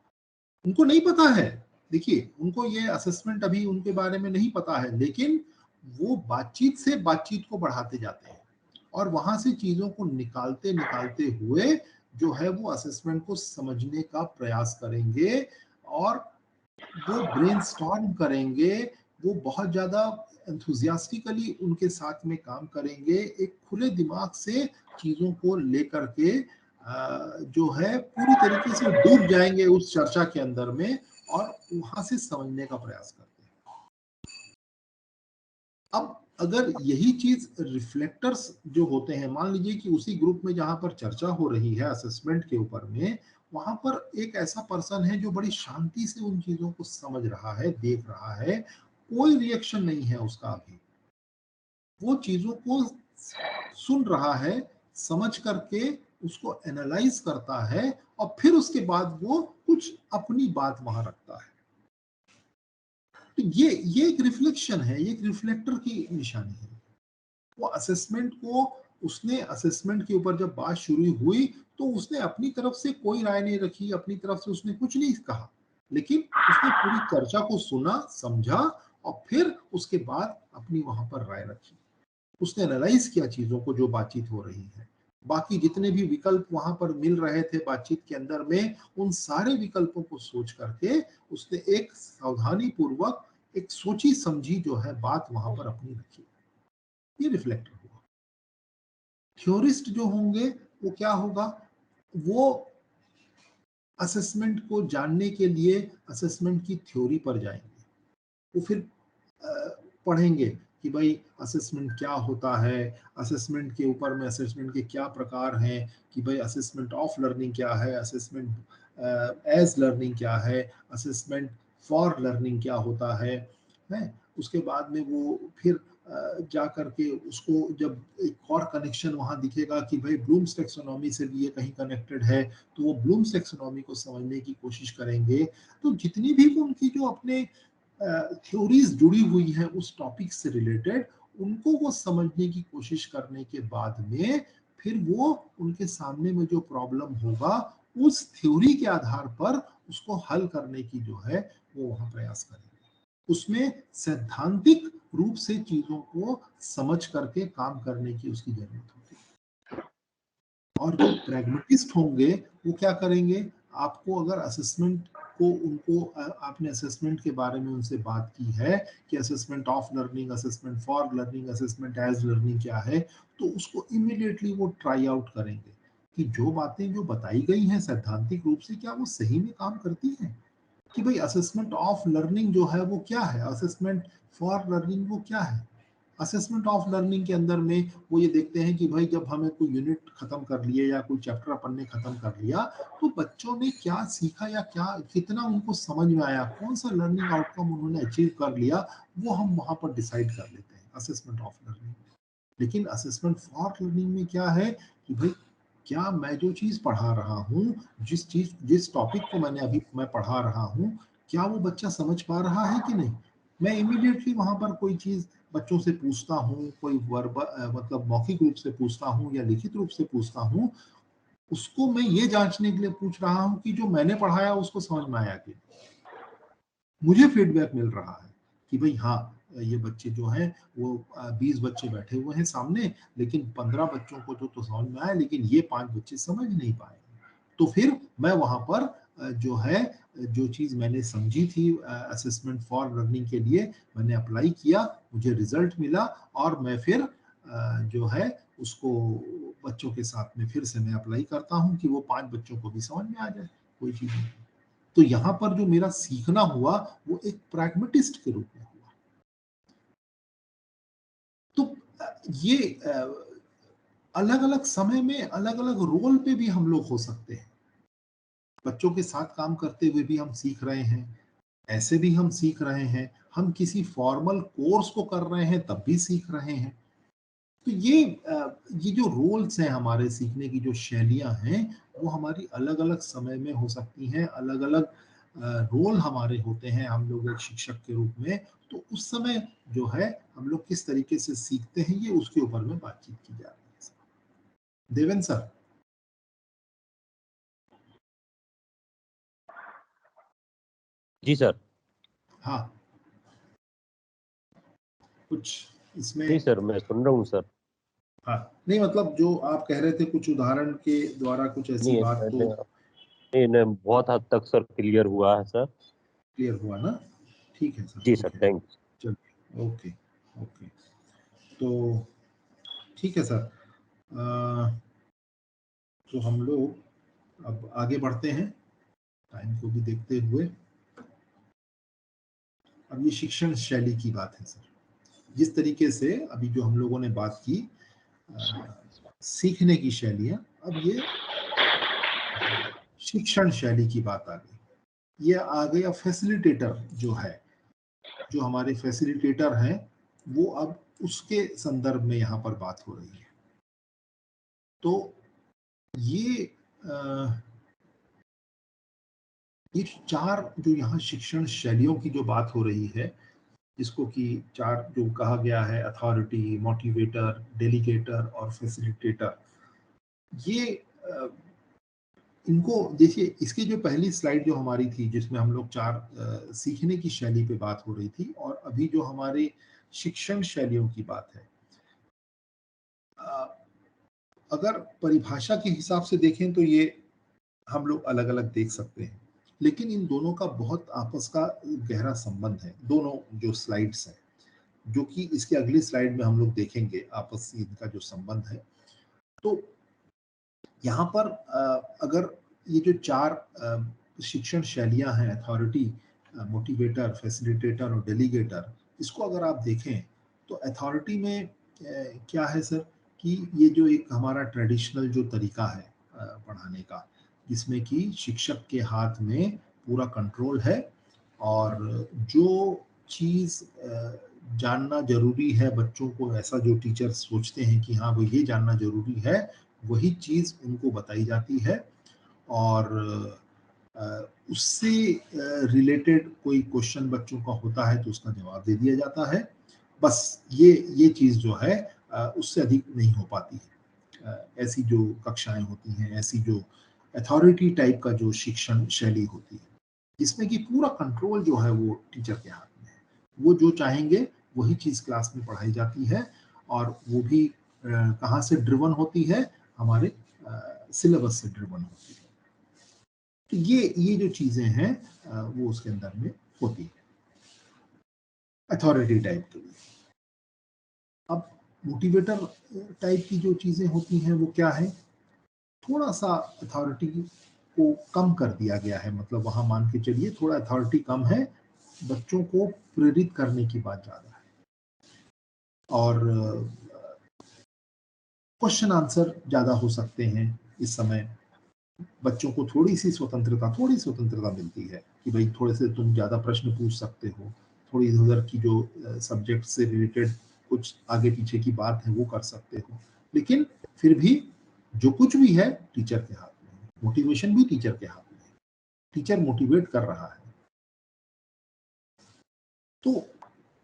उनको नहीं पता है, देखिए उनको ये असेसमेंट अभी उनके बारे में नहीं पता है, लेकिन वो बातचीत से बातचीत को बढ़ाते जाते हैं और वहां से चीजों को निकालते निकालते हुए जो है वो असेसमेंट को समझने का प्रयास करेंगे और वो ब्रेनस्टॉर्म करेंगे, वो बहुत ज्यादा एंथुजियास्टिकली उनके साथ में काम करेंगे, एक खुले दिमाग से चीजों को लेकर के जो है पूरी तरीके से डूब जाएंगे उस चर्चा के अंदर में और वहां से समझने का प्रयास करते हैं। अब अगर यही चीज रिफ्लेक्टर्स जो होते हैं, मान लीजिए कि उसी ग्रुप में जहां पर चर्चा हो रही है असेसमेंट के ऊपर में, वहां पर एक ऐसा पर्सन है जो बड़ी शांति से उन चीजों को समझ रहा है, देख रहा है, कोई रिएक्शन नहीं है उसका अभी, वो चीजों को सुन रहा है, समझ करके उसको एनालाइज करता है और फिर उसके बाद वो कुछ अपनी बात वहां रखता है। तो ये एक रिफ्लेक्शन है, ये एक रिफ्लेक्टर की निशानी है। वो असेसमेंट को, उसने असेसमेंट के ऊपर जब बात शुरू हुई तो उसने अपनी तरफ से कोई राय नहीं रखी, अपनी तरफ से उसने कुछ नहीं कहा, लेकिन उसने पूरी चर्चा को सुना, समझा और फिर उसके बाद अपनी वहां पर राय रखी। उसने एनालाइज किया चीजों को जो बातचीत हो रही है, बाकी जितने भी विकल्प वहां पर मिल रहे थे बातचीत के अंदर में, उन सारे विकल्पों को सोच करके उसने एक सावधानी पूर्वक एक सोची समझी जो है बात वहां पर अपनी रखी। ये रिफ्लेक्टर हुआ। थ्योरिस्ट जो होंगे वो क्या होगा, वो असेसमेंट को जानने के लिए असेसमेंट की थ्योरी पर जाएंगे, वो फिर पढ़ेंगे कि भाई असेसमेंट क्या होता है, असेसमेंट के ऊपर में असेसमेंट के क्या प्रकार हैं, कि भाई असेसमेंट ऑफ लर्निंग क्या है, असेसमेंट एज लर्निंग क्या है, असेसमेंट फॉर लर्निंग क्या होता है। उसके बाद में वो फिर जा करके उसको जब एक और कनेक्शन वहां दिखेगा कि भाई ब्लूम्स टैक्सोनॉमी से भी ये कहीं कनेक्टेड है, तो वो ब्लूम्स टैक्सोनॉमी को समझने की कोशिश करेंगे। तो जितनी भी उनकी जो अपने थ्योरीज जुड़ी हुई है उस टॉपिक से रिलेटेड, उनको वो समझने की कोशिश करने के बाद में फिर वो उनके सामने में जो प्रॉब्लम होगा उस थ्योरी के आधार पर उसको हल करने की जो है वो वहां प्रयास करेंगे। उसमें सैद्धांतिक रूप से चीजों को समझ करके काम करने की उसकी जरूरत होती है। और जो प्रैग्मेटिस्ट होंगे वो क्या करेंगे, आपको अगर असेसमेंट को, उनको आपने असेसमेंट के बारे में उनसे बात की है कि assessment of learning, assessment for learning, assessment as learning क्या है, तो उसको इमीडिएटली वो ट्राई आउट करेंगे। कि जो बातें जो बताई गई हैं सैद्धांतिक रूप से क्या वो सही में काम करती हैं, कि भाई असेसमेंट ऑफ लर्निंग जो है वो क्या है, असेसमेंट फॉर लर्निंग वो क्या है। असेसमेंट ऑफ लर्निंग के अंदर में वो ये देखते हैं कि भाई जब हमें कोई यूनिट खत्म कर लिए या कोई चैप्टर अपन ने खत्म कर लिया तो बच्चों ने क्या सीखा या क्या कितना उनको समझ में आया, कौन सा लर्निंग आउटकम उन्होंने अचीव कर लिया, वो हम वहां पर डिसाइड कर लेते हैं असेसमेंट ऑफ लर्निंग। लेकिन असेसमेंट फॉर लर्निंग में क्या है कि भाई क्या मैं जो चीज पढ़ा रहा हूँ, जिस टॉपिक को मैं पढ़ा रहा हूँ, क्या वो बच्चा समझ पा रहा है कि नहीं। मैं इमीडिएटली वहां पर कोई चीज बच्चों से पूछता हूँ, कोई मतलब मौखिक रूप से पूछता हूँ या लिखित रूप से पूछता हूँ, उसको मैं ये जांचने के लिए पूछ रहा हूँ कि जो मैंने पढ़ाया उसको समझ में आया कि मुझे फीडबैक मिल रहा है कि भाई हाँ ये बच्चे जो हैं वो 20 बच्चे बैठे हुए हैं सामने, लेकिन 15 बच्चों को तो समझ में आया, लेकिन ये 5 बच्चे समझ नहीं पाए। तो फिर मैं वहां पर जो है जो चीज मैंने समझी थी असेसमेंट फॉर लर्निंग के लिए मैंने अप्लाई किया, मुझे रिजल्ट मिला और मैं फिर जो है उसको बच्चों के साथ में फिर से मैं अप्लाई करता हूँ कि वो 5 बच्चों को भी समझ में आ जाए कोई चीज नहीं। तो यहाँ पर जो मेरा सीखना हुआ वो एक प्रैग्मेटिस्ट के रूप में हुआ। तो ये अलग अलग समय में अलग अलग रोल पे भी हम लोग हो सकते हैं। बच्चों के साथ काम करते हुए भी हम सीख रहे हैं, ऐसे भी हम सीख रहे हैं, हम किसी फॉर्मल कोर्स को कर रहे हैं तब भी सीख रहे हैं। तो ये जो रोल्स हैं हमारे सीखने की जो शैलियां हैं वो हमारी अलग अलग समय में हो सकती हैं, अलग अलग रोल हमारे होते हैं हम लोग एक शिक्षक के रूप में। तो उस समय जो है हम लोग किस तरीके से सीखते हैं ये उसके ऊपर में बातचीत की जा रही है। देवेंद्र सर। जी सर। हाँ, कुछ इसमें। नहीं सर, मैं सुन रहा हूँ सर। हाँ, नहीं मतलब जो आप कह रहे थे कुछ उदाहरण के द्वारा कुछ ऐसी नहीं बात तो नहीं नहीं, बहुत हद तक सर क्लियर हुआ है सर। क्लियर हुआ ना। ठीक है सर, जी ठीक सर, है। थैंक चलिए, ओके ओके। तो ठीक है सर। तो हम लोग अब आगे बढ़ते हैं टाइम को भी देखते हुए। अब ये शिक्षण शैली की बात है सर, जिस तरीके से अभी जो हम लोगों ने बात की सीखने की शैलियां, अब ये शिक्षण शैली की बात आ गई। ये आ गया फैसिलिटेटर जो है, जो हमारे फैसिलिटेटर हैं वो अब उसके संदर्भ में यहाँ पर बात हो रही है। तो ये ये चार जो यहाँ शिक्षण शैलियों की जो बात हो रही है, जिसको कि चार जो कहा गया है अथॉरिटी, मोटिवेटर, डेलीगेटर और फैसिलिटेटर, ये इनको देखिए। इसकी जो पहली स्लाइड जो हमारी थी जिसमें हम लोग चार सीखने की शैली पे बात हो रही थी, और अभी जो हमारे शिक्षण शैलियों की बात है, अगर परिभाषा के हिसाब से देखें तो ये हम लोग अलग अलग देख सकते हैं, लेकिन इन दोनों का बहुत आपस का गहरा संबंध है। दोनों जो स्लाइड्स हैं, जो कि इसके अगली स्लाइड में हम लोग देखेंगे आपस में इनका जो संबंध है। तो यहाँ पर अगर ये जो चार शिक्षण शैलियां हैं, अथॉरिटी, मोटिवेटर, फैसिलिटेटर और डेलीगेटर, इसको अगर आप देखें तो अथॉरिटी में क्या है सर कि ये जो एक हमारा ट्रेडिशनल जो तरीका है पढ़ाने का, जिसमें कि शिक्षक के हाथ में पूरा कंट्रोल है और जो चीज़ जानना जरूरी है बच्चों को, ऐसा जो टीचर सोचते हैं कि हाँ वो ये जानना जरूरी है, वही चीज़ उनको बताई जाती है और उससे रिलेटेड कोई क्वेश्चन बच्चों का होता है तो उसका जवाब दे दिया जाता है। बस ये चीज़ जो है उससे अधिक नहीं हो पाती है। ऐसी जो कक्षाएं होती हैं, ऐसी जो अथॉरिटी टाइप का जो शिक्षण शैली होती है, जिसमें कि पूरा कंट्रोल जो है वो टीचर के हाथ में है। वो जो चाहेंगे वही चीज़ क्लास में पढ़ाई जाती है, और वो भी कहाँ से ड्रिवन होती है, हमारे सिलेबस से ड्रिवन होती है। तो ये जो चीजें हैं वो उसके अंदर में होती है अथॉरिटी टाइप के लिए। अब मोटिवेटर टाइप की जो चीजें होती हैं वो क्या है थोड़ा सा अथॉरिटी को कम कर दिया गया है, मतलब वहां मान के चलिए थोड़ा अथॉरिटी कम है, बच्चों को प्रेरित करने की बात ज्यादा है, और क्वेश्चन आंसर ज्यादा हो सकते हैं इस समय। बच्चों को थोड़ी स्वतंत्रता मिलती है कि भाई थोड़े से तुम ज्यादा प्रश्न पूछ सकते हो, थोड़ी इधर की जो सब्जेक्ट से रिलेटेड कुछ आगे पीछे की बात है वो कर सकते हो, लेकिन फिर भी जो कुछ भी है टीचर के हाथ में है, मोटिवेशन भी टीचर के हाथ में है, टीचर मोटिवेट कर रहा है। तो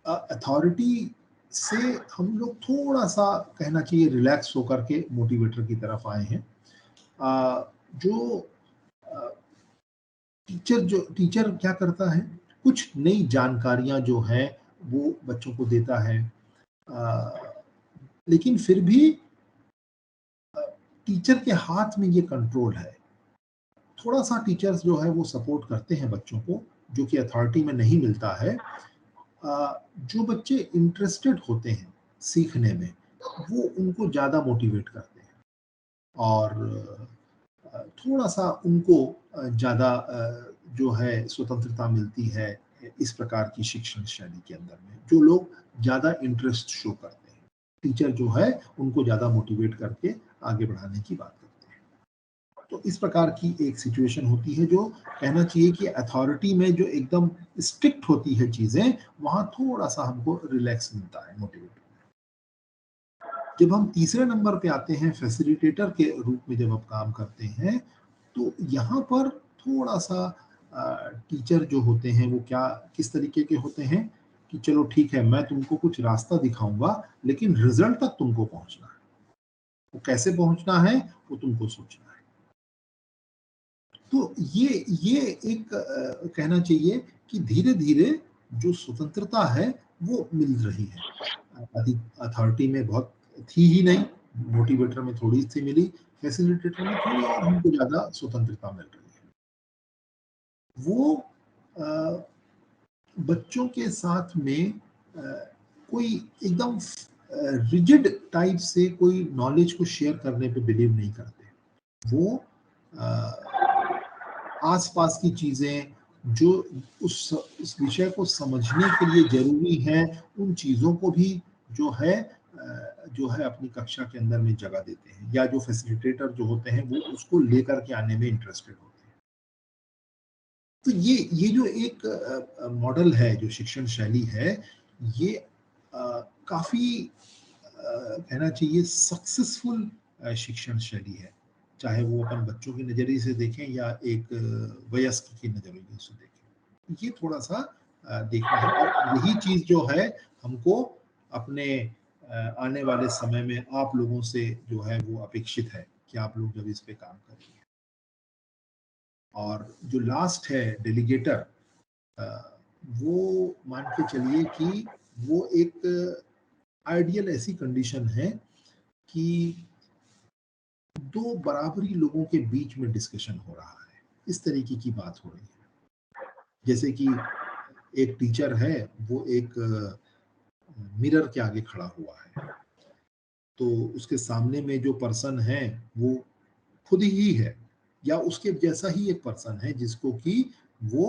अथॉरिटी से हम लोग थोड़ा सा कहना चाहिए रिलैक्स होकर के मोटिवेटर की तरफ आए हैं। जो टीचर क्या करता है, कुछ नई जानकारियां जो है वो बच्चों को देता है, लेकिन फिर भी टीचर के हाथ में ये कंट्रोल है। थोड़ा सा टीचर्स जो है वो सपोर्ट करते हैं बच्चों को, जो कि अथॉरिटी में नहीं मिलता है। जो बच्चे इंटरेस्टेड होते हैं सीखने में वो उनको ज़्यादा मोटिवेट करते हैं, और थोड़ा सा उनको ज़्यादा जो है स्वतंत्रता मिलती है इस प्रकार की शिक्षण शैली के अंदर में। जो लोग ज़्यादा इंटरेस्ट शो करते हैं, टीचर जो है उनको ज़्यादा मोटिवेट करके आगे बढ़ाने की बात करते हैं। तो इस प्रकार की एक सिचुएशन होती है, जो कहना चाहिए कि अथॉरिटी में जो एकदम स्ट्रिक्ट होती है चीज़ें, वहाँ थोड़ा सा हमको रिलैक्स मिलता है, मोटिवेट। जब हम तीसरे नंबर पे आते हैं फैसिलिटेटर के रूप में, जब आप काम करते हैं, तो यहाँ पर थोड़ा सा टीचर जो होते हैं वो किस तरीके के होते हैं कि चलो ठीक है, मैं तुमको कुछ रास्ता दिखाऊंगा, लेकिन रिजल्ट तक तुमको पहुंचना है। वो कैसे पहुंचना है वो तुमको सोचना है। तो ये एक कहना चाहिए कि धीरे धीरे जो स्वतंत्रता है वो मिल रही है। अथॉरिटी में बहुत थी ही नहीं, मोटिवेटर में थोड़ी सी मिली, फैसिलिटेटर में थोड़ी और हमको ज्यादा स्वतंत्रता मिल रही है। वो बच्चों के साथ में कोई एकदम रिजिड टाइप से कोई नॉलेज को शेयर करने पे बिलीव नहीं करते। वो आसपास की चीजें जो उस विषय को समझने के लिए जरूरी है, उन चीजों को भी जो है अपनी कक्षा के अंदर में जगह देते हैं, या जो फैसिलिटेटर जो होते हैं वो उसको लेकर के आने में इंटरेस्टेड होते हैं। तो ये जो एक मॉडल है, जो शिक्षण शैली है, ये काफी कहना चाहिए सक्सेसफुल शिक्षण शैली है, चाहे वो अपन बच्चों के नजरिए से देखें या एक वयस्क की नजरिए से देखें। ये थोड़ा सा देखना है, और यही चीज जो है हमको अपने आने वाले समय में आप लोगों से जो है वो अपेक्षित है कि आप लोग जब इस पे काम करेंगे। और जो लास्ट है डेलीगेटर, वो मान के चलिए कि वो एक आइडियल ऐसी कंडीशन है कि दो बराबरी लोगों के बीच में डिस्कशन हो रहा है, इस तरीके की बात हो रही है। जैसे कि एक टीचर है, वो एक मिरर के आगे खड़ा हुआ है, तो उसके सामने में जो पर्सन है वो खुद ही है, या उसके जैसा ही एक पर्सन है जिसको कि वो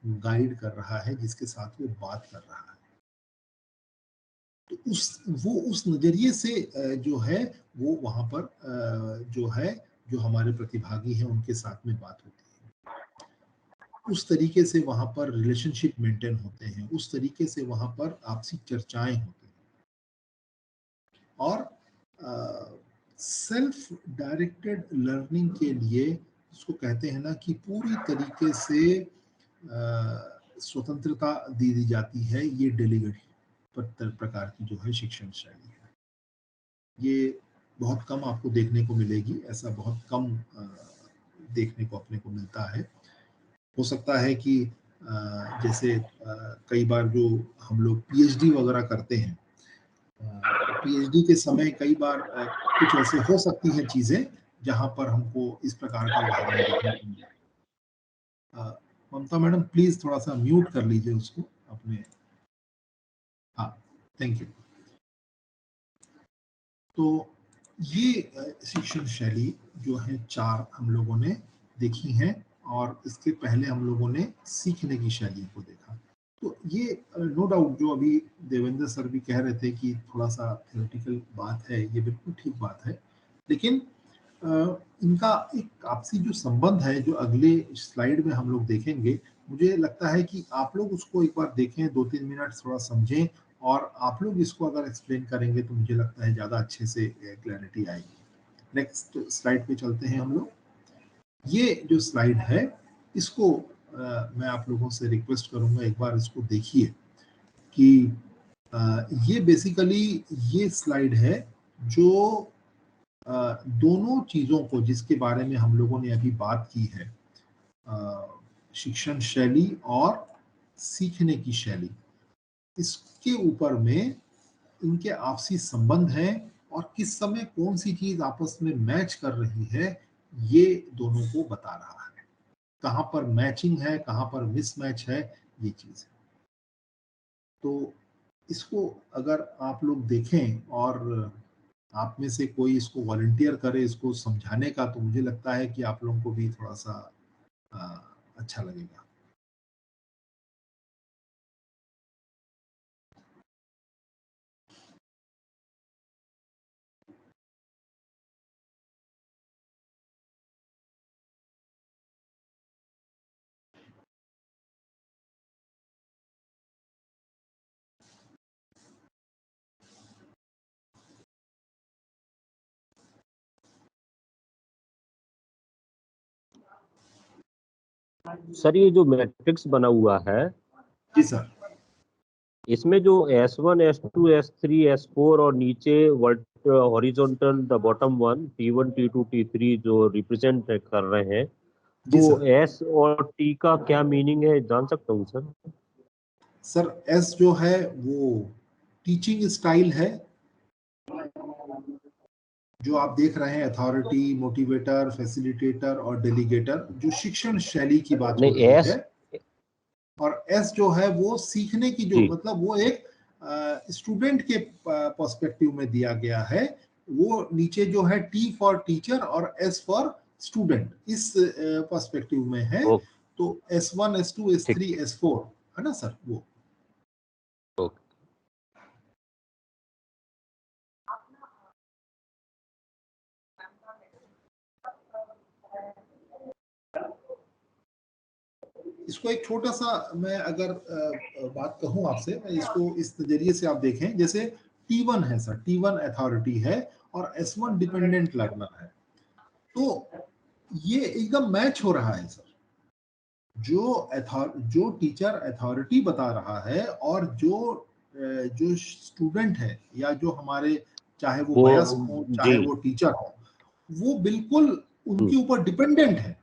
गाइड कर रहा है, जिसके साथ वो बात कर रहा है। तो उस नजरिए से जो है वो वहां पर जो है, जो हमारे प्रतिभागी हैं उनके साथ में बात होती है, उस तरीके से वहां पर रिलेशनशिप मेंटेन होते हैं, उस तरीके से वहां पर आपसी चर्चाएं होती हैं। और सेल्फ डायरेक्टेड लर्निंग के लिए इसको कहते हैं ना कि पूरी तरीके से स्वतंत्रता दी जाती है, ये डेलीगेट प्रकार की जो है शिक्षण शैली है। ये बहुत कम आपको देखने को मिलेगी, ऐसा बहुत कम देखने को अपने को मिलता है। हो सकता है कि जैसे कई बार जो हम लोग पीएचडी वगैरह करते हैं, पीएचडी के समय कई बार कुछ ऐसे हो सकती हैं चीजें जहां पर हमको इस प्रकार का उदाहरण देखने को मिले। ममता मैडम प्लीज थोड़ा सा म्यूट कर लीजिए उसको अपने। हाँ, थैंक यू। तो ये शिक्षण शैली जो है 4 हम लोगों ने देखी हैं, और इसके पहले हम लोगों ने सीखने की शैली को देखा। तो ये नो डाउट जो अभी देवेंद्र सर भी कह रहे थे कि थोड़ा सा थ्योरेटिकल बात है, ये बिल्कुल ठीक बात है, लेकिन इनका एक आपसी जो संबंध है जो अगले स्लाइड में हम लोग देखेंगे, मुझे लगता है कि आप लोग उसको एक बार देखें, 2-3 मिनट थोड़ा समझें, और आप लोग इसको अगर एक्सप्लेन करेंगे तो मुझे लगता है ज़्यादा अच्छे से क्लैरिटी आएगी। नेक्स्ट स्लाइड पे चलते हैं हम लोग। ये जो स्लाइड है इसको मैं आप लोगों से रिक्वेस्ट करूंगा, एक बार इसको देखिए कि ये बेसिकली ये स्लाइड है जो दोनों चीज़ों को जिसके बारे में हम लोगों ने अभी बात की है, शिक्षण शैली और सीखने की शैली, इसके ऊपर में इनके आपसी संबंध है और किस समय कौन सी चीज आपस में मैच कर रही है, ये दोनों को बता रहा है। कहां पर मैचिंग है, कहां पर मिसमैच है, ये चीज है। तो इसको अगर आप लोग देखें और आप में से कोई इसको वॉलंटियर करे इसको समझाने का, तो मुझे लगता है कि आप लोगों को भी थोड़ा सा अच्छा लगेगा। सर ये जो मैट्रिक्स बना हुआ है, जी सर। इसमें जो S1, S2, S3, S4 और नीचे horizontal the bottom one T1, T2, T3 जो रिप्रेजेंट कर रहे हैं, जी तो सर। S और T का क्या मीनिंग है, जान सकता हूँ सर? सर एस जो है वो टीचिंग स्टाइल है, जो आप देख रहे हैं अथॉरिटी, मोटिवेटर, फैसिलिटेटर और डेलीगेटर, जो शिक्षण शैली की बात हो नहीं, रही S, है। और एस जो है वो सीखने की, जो जी, मतलब वो एक स्टूडेंट के पर्सपेक्टिव में दिया गया है। वो नीचे जो है टी फॉर टीचर और एस फॉर स्टूडेंट, इस पर्सपेक्टिव में है। ओके, तो S1, S2, ठीक S3, ठीक, S4 है ना सर वो। ओके। इसको एक छोटा सा मैं अगर बात कहूं आपसे, मैं इसको इस नजरिए से आप देखें, जैसे T1 है सर, T1 अथॉरिटी है और S1 डिपेंडेंट लर्नर है। तो ये एकदम मैच हो रहा है सर, जो टीचर अथॉरिटी बता रहा है और जो स्टूडेंट है या जो हमारे, चाहे वो वो, वयस्क हो चाहे जी, वो टीचर हो, वो बिल्कुल उनके ऊपर डिपेंडेंट है,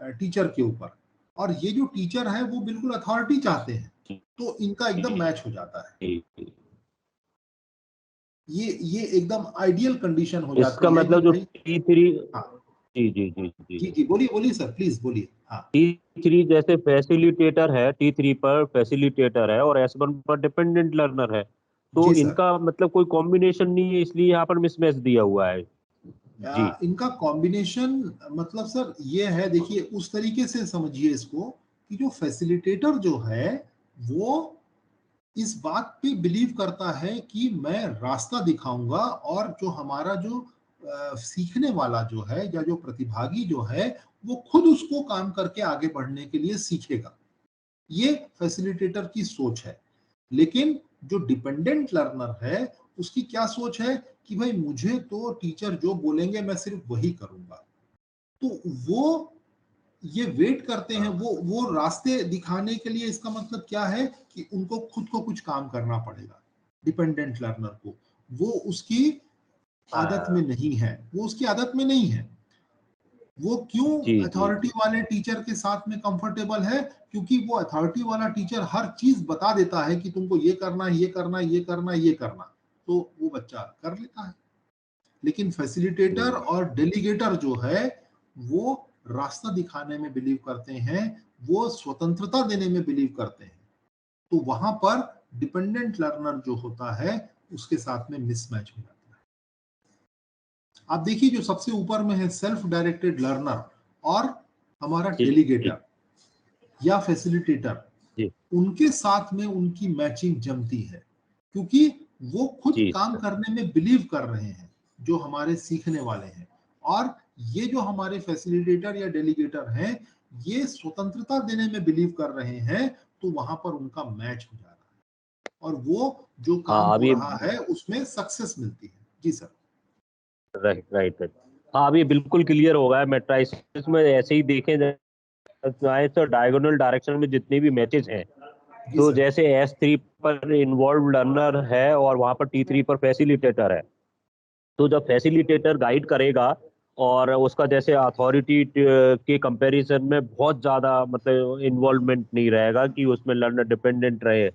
टीचर के ऊपर। और ये जो टीचर है वो बिल्कुल अथॉरिटी चाहते हैं, तो इनका एकदम मैच हो जाता है। जी। ये एकदम आइडियल कंडीशन हो इसका जाती है कि मतलब जो भाई। T3, हाँ जी जी जी जी, जी जी, बोलिए बोलिए सर, प्लीज बोलिए। हाँ T3 जैसे फैसिलिटेटर है, T3 पर फैसिलिटेटर है और S1 पर डिपेंडेंट लर्नर है, तो जी सर। इनका मतलब कोई कॉम्बिनेशन नहीं है, इसलिए यहाँ पर मिसमैच दिया हुआ है। जी इनका कॉम्बिनेशन मतलब सर ये है, देखिए उस तरीके से समझिए इसको कि जो फैसिलिटेटर जो है वो इस बात पे बिलीव करता है कि मैं रास्ता दिखाऊंगा, और जो हमारा जो सीखने वाला जो है या जो प्रतिभागी जो है वो खुद उसको काम करके आगे बढ़ने के लिए सीखेगा। ये फैसिलिटेटर की सोच है। लेकिन जो डिपेंडेंट लर्नर है उसकी क्या सोच है कि भाई मुझे तो टीचर जो बोलेंगे मैं सिर्फ वही करूंगा। तो वो ये वेट करते हैं, वो रास्ते दिखाने के लिए। इसका मतलब क्या है कि उनको खुद को कुछ काम करना पड़ेगा, डिपेंडेंट लर्नर को। वो उसकी आदत में नहीं है, वो उसकी आदत में नहीं है। वो क्यों जी जी अथॉरिटी जी, वाले टीचर के साथ में कंफर्टेबल है? क्योंकि वो अथॉरिटी वाला टीचर हर चीज बता देता है कि तुमको ये करना है, ये करना है, ये करना है, ये करना, तो वो बच्चा कर लेता है। लेकिन फैसिलिटेटर हम्म, और डेलीगेटर जो है वो रास्ता दिखाने में बिलीव करते हैं, वो स्वतंत्रता देने में बिलीव करते हैं। तो वहां पर डिपेंडेंट लर्नर जो होता है उसके साथ में मिसमैच हो जाता है। आप देखिए जो सबसे ऊपर में है सेल्फ डायरेक्टेड लर्नर और हमारा जी डेलीगेटर या फैसिलिटेटर, जी उनके साथ में उनकी मैचिंग जमती है, क्योंकि वो खुद जी काम सर। करने में बिलीव कर रहे हैं जो हमारे सीखने वाले हैं, और ये जो हमारे फैसिलिटेटर या डेलीगेटर हैं ये स्वतंत्रता देने में बिलीव कर रहे हैं, तो वहां पर उनका मैच हो जा रहा है और वो जो काम हाँ हो अभी रहा है उसमें सक्सेस मिलती है। जी सर। Right right right. हाँ अभी बिल्कुल क्लियर हो गया है। मैट्रिसेस में ऐसे ही देखें जाए तो डायगोनल डायरेक्शन में जितने भी मैचेस हैं, जी तो सर। जैसे S3 पर इन्वॉल्व लर्नर है और वहां पर T3 पर फैसिलिटेटर है, तो जब फैसिलिटेटर गाइड करेगा और उसका जैसे अथॉरिटी के कंपैरिजन में बहुत ज़्यादा मतलब इन्वॉल्वमेंट नहीं रहेगा कि उसमें लर्नर डिपेंडेंट रहे,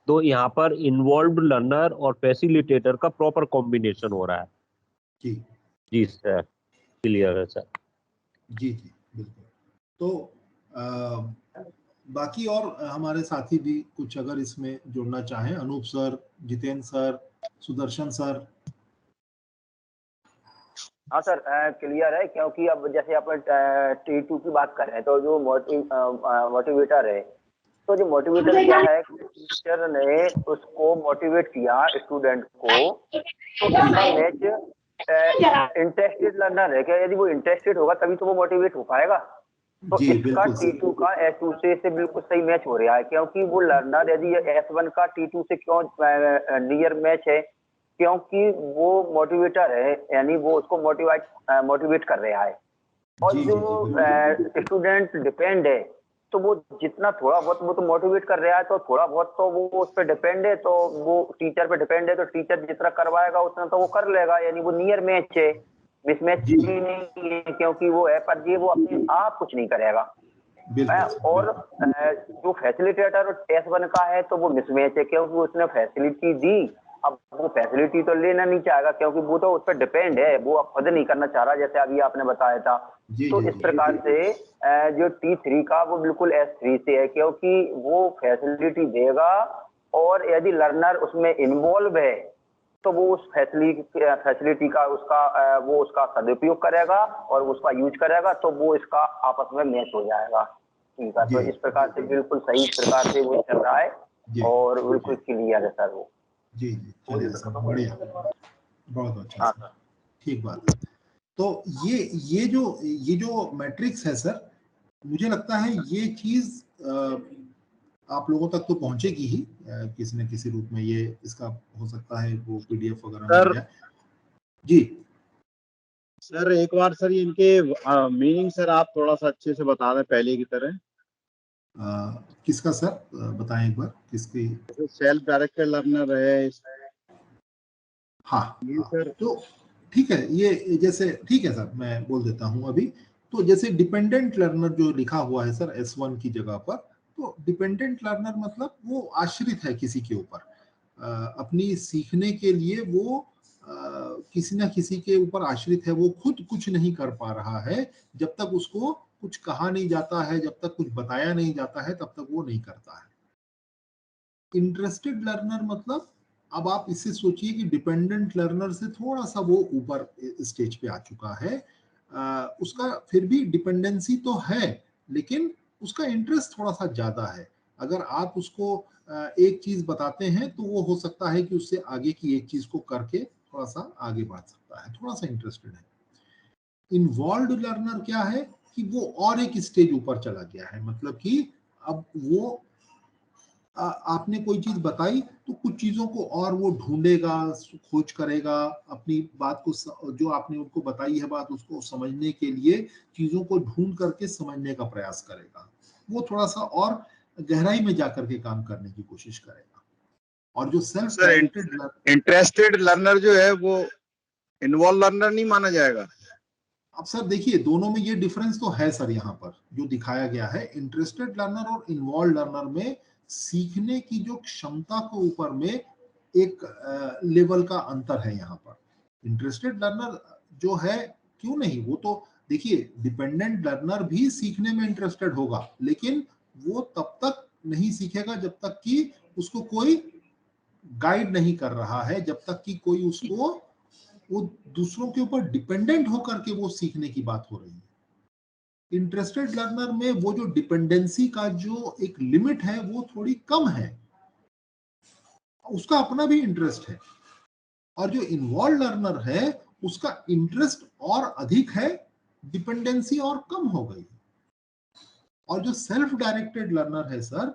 तो यहाँ पर इन्वॉल्व लर्नर और फैसिलिटेटर का प्रॉपर कॉम्बिनेशन हो रहा है। जी जी सर, क्लियर है सर। जी जी बिल्कुल। तो बाकी और हमारे साथी भी कुछ अगर इसमें जुड़ना चाहें, Anoop sir, Jitendra sir, Sudarshan sir. हाँ सर, क्लियर है, क्योंकि अब जैसे अपन T2 की बात कर रहे हैं, तो जो मोटिवेटर है, तो जो मोटिवेटर क्या है, टीचर ने उसको मोटिवेट किया स्टूडेंट को, तो उसका मैच इंटरेस्टेड लर्नर है क्या? यदि वो इंटरेस्टेड होगा तभी तो वो मोटिवेट हो पाएगा। तो जी इसका बिल्कुल सर। T2 का S2 से बिल्कुल सही मैच हो रहा है, क्योंकि वो लर्नर यदि S1 का T2 से क्यों नियर मैच है, क्योंकि वो मोटिवेटर है, यानी वो उसको मोटिवेट कर रहा है। और जी जो जी जी बिल्कुल। स्टूडेंट डिपेंड है, तो वो जितना थोड़ा बहुत वो तो मोटिवेट कर रहा है, तो थोड़ा बहुत तो वो उस पर डिपेंड है, तो वो टीचर पे डिपेंड है, तो टीचर जितना करवाएगा उतना तो वो कर लेगा, यानी वो नियर मैच है, मिसमैच जी भी नहीं है, क्योंकि वो है, पर ये वो अपने आप कुछ नहीं करेगा। बिल्कुल सर, और बिल्कुल। जो फैसिलिटेटर और S1 का है, तो वो मिसमैच है, क्योंकि उसने फैसिलिटी दी, अब वो फैसिलिटी तो लेना नहीं चाहेगा, क्योंकि वो तो उस पर डिपेंड है, वो अब खुद नहीं करना चाह रहा, जैसे अभी आपने बताया था। जी तो जी इस जी प्रकार से जो T3 का वो बिल्कुल S3 से है, क्योंकि वो फैसिलिटी देगा, और यदि लर्नर उसमें इन्वॉल्व है तो वो उस फैसिलिटी का वो उसका सदुपयोग करेगा और उसका यूज करेगा, तो वो इसका आपस में मैच हो जाएगा। ठीक है, तो जी इस प्रकार से बिल्कुल सही प्रकार से वो चल रहा है, जी और जी बिल्कुल क्लियर है सर वो। जी जी चलिए सर, बढ़िया, बहुत अच्छा हाँ सर, सर। ठीक बात है। तो ये जो मैट्रिक्स है सर, मुझे लगता है ये चीज आप लोगों तक तो पहुंचेगी ही, किसी न किसी रूप में ये इसका हो सकता है वो PDF वगैरह मिल सर जाए। जी सर एक बार सर ये इनके मीनिंग सर आप थोड़ा सा अच्छे से बता दें पहले की तरह। किसका सर, बताएं एक बार किसकी। जैसे सेल्फ डायरेक्टेड लर्नर है हाँ ये हाँ, सर। तो ठीक है, ये जैसे ठीक है सर, मैं बोल देता हूँ अभी। तो जैसे डिपेंडेंट लर्नर जो लिखा हुआ है सर S1 की जगह पर, तो डिपेंडेंट लर्नर मतलब वो आश्रित है किसी के ऊपर, अपनी सीखने के लिए वो किसी ना किसी के ऊपर आश्रित है, वो खुद कुछ नहीं कर पा रहा है, जब तक उसको कुछ कहा नहीं जाता है, जब तक कुछ बताया नहीं जाता है, तब तक वो नहीं करता है। इंटरेस्टेड लर्नर मतलब, अब आप इससे सोचिए कि डिपेंडेंट लर्नर से थोड़ा सा वो ऊपर स्टेज पे आ चुका है, उसका फिर भी डिपेंडेंसी तो है, लेकिन उसका इंटरेस्ट थोड़ा सा ज्यादा है। अगर आप उसको एक चीज बताते हैं तो वो हो सकता है कि उससे आगे की एक चीज को करके थोड़ा सा आगे बढ़ सकता है, थोड़ा सा इंटरेस्टेड है। इन्वॉल्व लर्नर क्या है कि वो और एक स्टेज ऊपर चला गया है, मतलब कि अब वो आपने कोई चीज बताई तो कुछ चीजों को और वो ढूंढेगा, खोज करेगा, अपनी बात को जो आपने उनको बताई है बात, उसको समझने के लिए चीजों को ढूंढ करके समझने का प्रयास करेगा, वो थोड़ा सा और गहराई में जाकर के काम करने की कोशिश करेगा। और जो self sir directed, interested learner जो है वो इन्वॉल्व लर्नर नहीं माना जाएगा। अब सर देखिए दोनों में ये डिफरेंस तो है सर, यहाँ पर जो दिखाया गया है इंटरेस्टेड लर्नर और इन्वॉल्व लर्नर में, सीखने की जो क्षमता के ऊपर में एक लेवल का अंतर है यहाँ पर। इंटरेस्टेड लर्नर जो है, क्यों नहीं, वो तो देखिए डिपेंडेंट लर्नर भी सीखने में इंटरेस्टेड होगा, लेकिन वो तब तक नहीं सीखेगा जब तक कि उसको कोई गाइड नहीं कर रहा है, जब तक कि कोई उसको वो दूसरों के ऊपर डिपेंडेंट होकर के वो सीखने की बात हो रही है। इंटरेस्टेड लर्नर में वो जो डिपेंडेंसी का जो एक लिमिट है वो थोड़ी कम है, उसका अपना भी इंटरेस्ट है। और जो इन्वॉल्व लर्नर है उसका इंटरेस्ट और अधिक है, डिपेंडेंसी और कम हो गई। और जो सेल्फ डायरेक्टेड लर्नर है सर,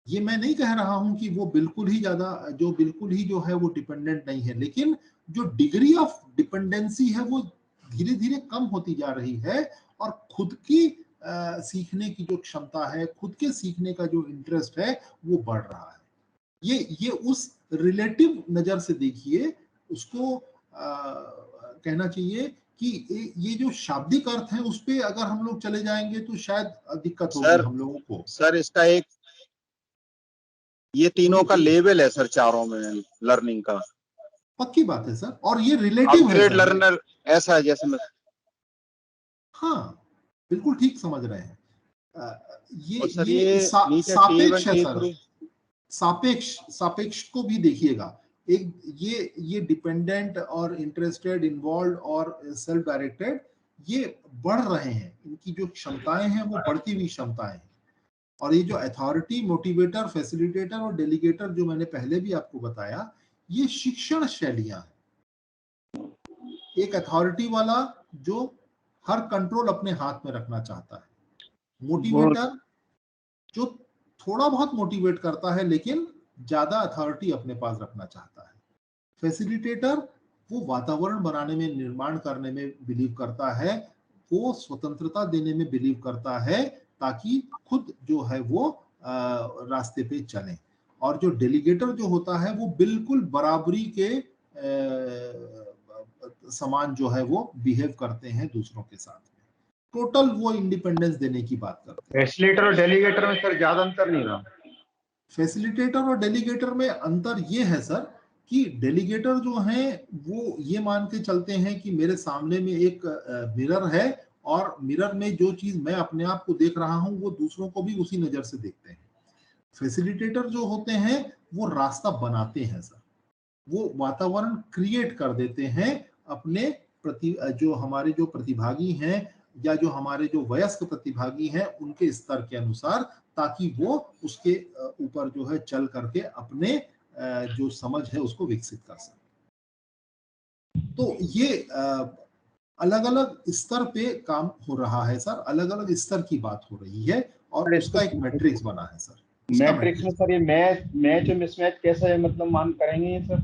ये मैं नहीं कह रहा हूं कि वो बिल्कुल ही जो है वो डिपेंडेंट नहीं है, लेकिन जो डिग्री ऑफ डिपेंडेंसी है वो धीरे धीरे कम होती जा रही है, और खुद की सीखने की जो क्षमता है, खुद के सीखने का जो इंटरेस्ट है वो बढ़ रहा है। ये उस रिलेटिव नजर से देखिए, उसको कहना चाहिए कि ये जो शाब्दिक अर्थ है उस पे अगर हम लोग चले जाएंगे तो शायद दिक्कत होगी हम लोगों को। सर इसका एक ये तीनों का लेवल है सर, चारों में लर्निंग का। पक्की बात है सर, और ये रिलेटिव है अपग्रेड सर। लर्नर ऐसा है जैसे मैं, हाँ बिल्कुल ठीक समझ रहे हैं। सर ये नीचे सापेक्ष है T1, सर, T3 सापेक्ष को भी देखिएगा। एक ये डिपेंडेंट और इंटरेस्टेड, इन्वॉल्व और सेल्फ डायरेक्टेड, ये बढ़ रहे हैं, इनकी जो क्षमताएं हैं वो बढ़ती हुई क्षमताएं हैं। और ये जो अथॉरिटी, मोटिवेटर, फैसिलिटेटर और डेलीगेटर जो मैंने पहले भी आपको बताया, ये शिक्षण शैलियां हैं। एक अथॉरिटी वाला जो हर कंट्रोल अपने हाथ में रखना चाहता है, मोटिवेटर जो थोड़ा बहुत मोटिवेट करता है लेकिन ज्यादा अथॉरिटी अपने पास रखना चाहता है, फैसिलिटेटर वो वातावरण बनाने में, निर्माण करने में बिलीव करता है, वो स्वतंत्रता देने में बिलीव करता है ताकि खुद जो है वो रास्ते पे चले। और जो डेलीगेटर जो होता है वो बिल्कुल बराबरी के समान जो है वो बिहेव करते हैं दूसरों के साथ, टोटल वो इंडिपेंडेंस देने की बात करते हैं। फैसिलिटेटर और डेलीगेटर में सर ज्यादा अंतर नहीं रहा। फैसिलिटेटर और डेलीगेटर में अंतर ये है सर कि डेलीगेटर जो है वो ये मान के चलते हैं कि मेरे सामने में एक मिरर है, और मिरर में जो चीज मैं अपने आप को देख रहा हूं वो दूसरों को भी उसी नजर से देखते हैं। फैसिलिटेटर जो होते हैं वो रास्ता बनाते हैं सर, वो वातावरण क्रिएट कर देते हैं अपने जो हमारे जो प्रतिभागी हैं या जो हमारे जो वयस्क प्रतिभागी हैं उनके स्तर के अनुसार, ताकि वो उसके ऊपर जो है चल करके अपने जो समझ है उसको विकसित कर सके। तो ये अलग अलग स्तर पे काम हो रहा है सर, अलग अलग स्तर की बात हो रही है, और उसका एक मैट्रिक्स बना है सर। मैट्रिक्स में सर ये मैच और मिसमैच कैसा है, मतलब मान करेंगे ये सर?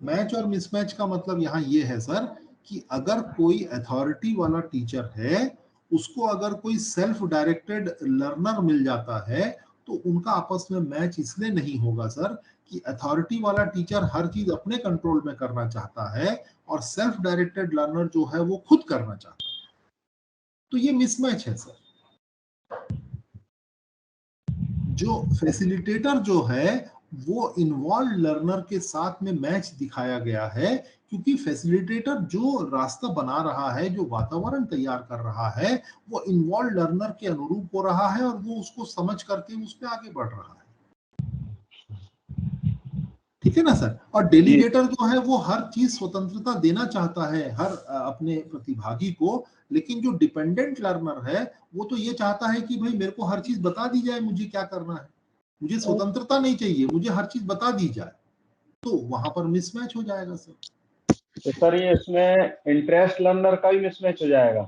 मैच और मिसमैच का मतलब यहाँ ये है सर कि अगर कोई अथॉरिटी वाला टीचर है, उसको अगर कोई सेल्फ डायरेक्टेड लर्नर मिल जाता है, तो उनका आपस में मैच इसलिए नहीं होगा सर कि अथॉरिटी वाला टीचर हर चीज अपने कंट्रोल में करना चाहता है और सेल्फ डायरेक्टेड लर्नर जो है वो खुद करना चाहता है, तो ये मिसमैच है सर। जो फैसिलिटेटर जो है वो इन्वॉल्व लर्नर के साथ में मैच दिखाया गया है, क्योंकि फैसिलिटेटर जो रास्ता बना रहा है, जो वातावरण तैयार कर रहा है, वो इन्वॉल्व लर्नर के अनुरूप हो रहा है और वो उसको समझ करके उस पर आगे बढ़ रहा है। ठीक है ना सर? और डेलीगेटर जो है वो हर चीज स्वतंत्रता देना चाहता है हर अपने प्रतिभागी को, लेकिन जो डिपेंडेंट लर्नर है वो तो ये चाहता है कि भाई मेरे को हर चीज बता दी जाए, मुझे क्या करना है, मुझे स्वतंत्रता नहीं चाहिए, मुझे हर चीज बता दी जाए, तो वहां पर मिसमैच हो जाएगा सर। तो सर ये इसमें इंटरेस्ट लर्नर का भी मिसमैच हो जाएगा?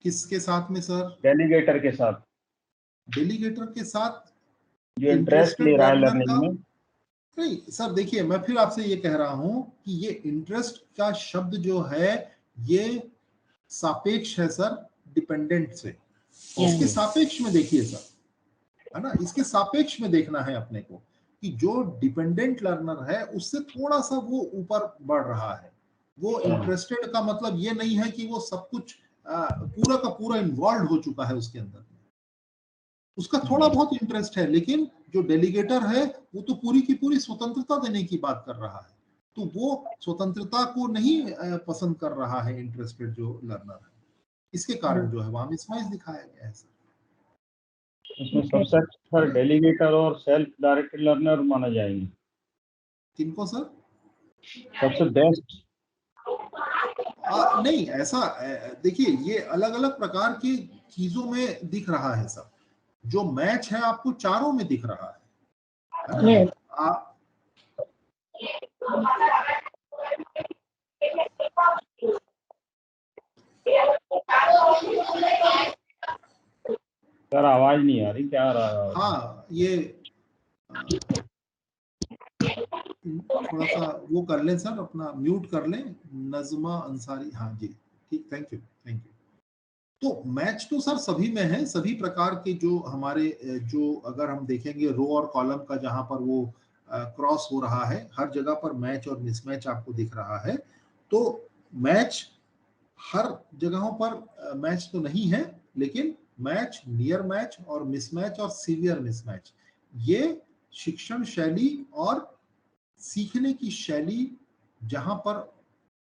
किसके साथ में सर? डेलीगेटर के साथ। डेलीगेटर के साथ जो इंटरेस्ट ले इंटरेस्टेड रहा है लर्नर लर्निंग का में। नहीं सर, देखिए मैं फिर आपसे ये कह रहा हूं कि ये इंटरेस्ट का शब्द जो है ये सापेक्ष है सर डिपेंडेंट से, इसके सापेक्ष में देखिए सर, है ना, इसके सापेक्ष में देखना है अपने को कि जो डिपेंडेंट लर्नर है उससे थोड़ा सा वो ऊपर बढ़ रहा है। वो इंटरेस्टेड का मतलब ये नहीं है कि वो सब कुछ पूरा का पूरा इन्वॉल्व हो चुका है उसके अंदर, उसका थोड़ा बहुत इंटरेस्ट है, लेकिन जो डेलीगेटर है वो तो पूरी की पूरी स्वतंत्रता देने की बात कर रहा है, तो वो स्वतंत्रता को नहीं पसंद कर रहा है इंटरेस्टेड जो लर्नर है, इसके कारण जो है वहां मिसमैच दिखाया गया है सर। इसमें सबसे अच्छा डेलीगेटर और सेल्फ डायरेक्टेड लर्नर माना जाएंगे। किनको सर? सबसे बेस्ट नहीं ऐसा देखिए ये अलग अलग प्रकार की चीजों में दिख रहा है सब। जो मैच है आपको चारों में दिख रहा है ना? Yes. सर आवाज नहीं आ रही, क्या आ रहा है? हाँ ये थोड़ा सा वो कर लें सर, अपना म्यूट कर लें। नजमा अंसारी, हाँ जी ठीक, थैंक यू थैंक यू। तो मैच तो सर सभी में है, सभी प्रकार के जो हमारे जो अगर हम देखेंगे रो और कॉलम का जहां पर वो क्रॉस हो रहा है, हर जगह पर मैच और मिसमैच आपको दिख रहा है। तो मैच हर जगहों पर मैच तो नहीं है, लेकिन मैच, नियर मैच और मिसमैच और सीवियर मिसमैच, ये शिक्षण शैली और सीखने की शैली जहां पर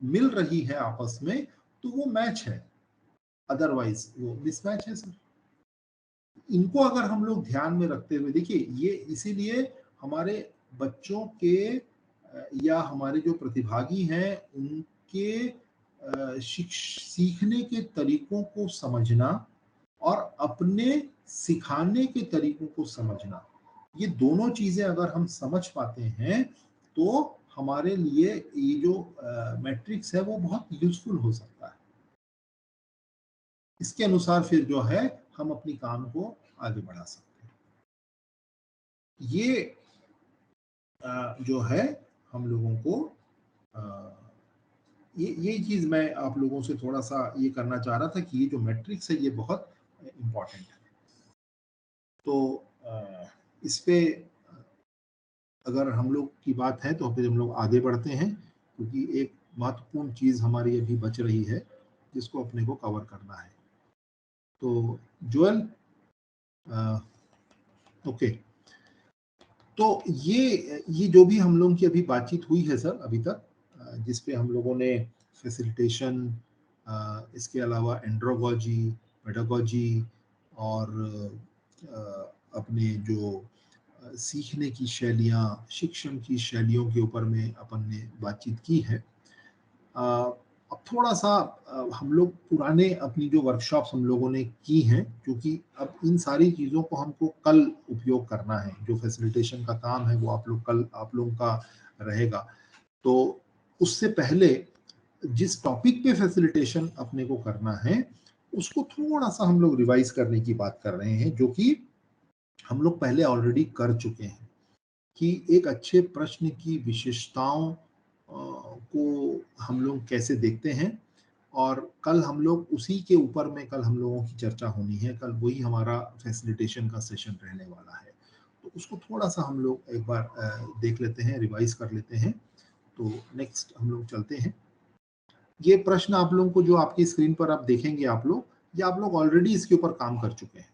मिल रही है आपस में, तो वो मैच है, अदरवाइज वो मिसमैच है सर। इनको अगर हम लोग ध्यान में रखते हुए, देखिए ये इसीलिए हमारे बच्चों के या हमारे जो प्रतिभागी हैं उनके सीखने के तरीकों को समझना और अपने सिखाने के तरीकों को समझना, ये दोनों चीजें अगर हम समझ पाते हैं तो हमारे लिए ये जो मैट्रिक्स है वो बहुत यूजफुल हो सकता है। इसके अनुसार फिर जो है हम अपनी काम को आगे बढ़ा सकते हैं। ये जो है हम लोगों को ये चीज मैं आप लोगों से थोड़ा सा ये करना चाह रहा था कि ये जो मैट्रिक्स है ये बहुत इम्पोर्टेंट है। तो इस पे अगर हम लोग की बात है तो फिर हम लोग आगे बढ़ते हैं, क्योंकि एक महत्वपूर्ण चीज हमारी अभी बच रही है जिसको अपने को कवर करना है। तो जोएल, ओके, तो ये जो भी हम लोगों की अभी बातचीत हुई है सर अभी तक, जिसपे हम लोगों ने फैसिलिटेशन, इसके अलावा एंड्रोगोजी, पेडागोजी और अपने जो सीखने की शैलियाँ, शिक्षण की शैलियों के ऊपर में अपन ने बातचीत की है। अब थोड़ा सा हम लोग पुराने अपनी जो वर्कशॉप्स हम लोगों ने की हैं, क्योंकि अब इन सारी चीज़ों को हमको कल उपयोग करना है, जो फैसिलिटेशन का काम है वो आप लोग कल आप लोगों का रहेगा। तो उससे पहले जिस टॉपिक पे फैसिलिटेशन अपने को करना है उसको थोड़ा सा हम लोग रिवाइज करने की बात कर रहे हैं, जो कि हम लोग पहले ऑलरेडी कर चुके हैं, कि एक अच्छे प्रश्न की विशेषताओं को हम लोग कैसे देखते हैं। और कल हम लोग उसी के ऊपर में कल हम लोगों की चर्चा होनी है, कल वही हमारा फैसिलिटेशन का सेशन रहने वाला है। तो उसको थोड़ा सा हम लोग एक बार देख लेते हैं, रिवाइज कर लेते हैं। तो नेक्स्ट हम लोग चलते हैं। ये प्रश्न आप लोगों को जो आपकी स्क्रीन पर आप देखेंगे आप लोग, ये आप लोग ऑलरेडी इसके ऊपर काम कर चुके हैं।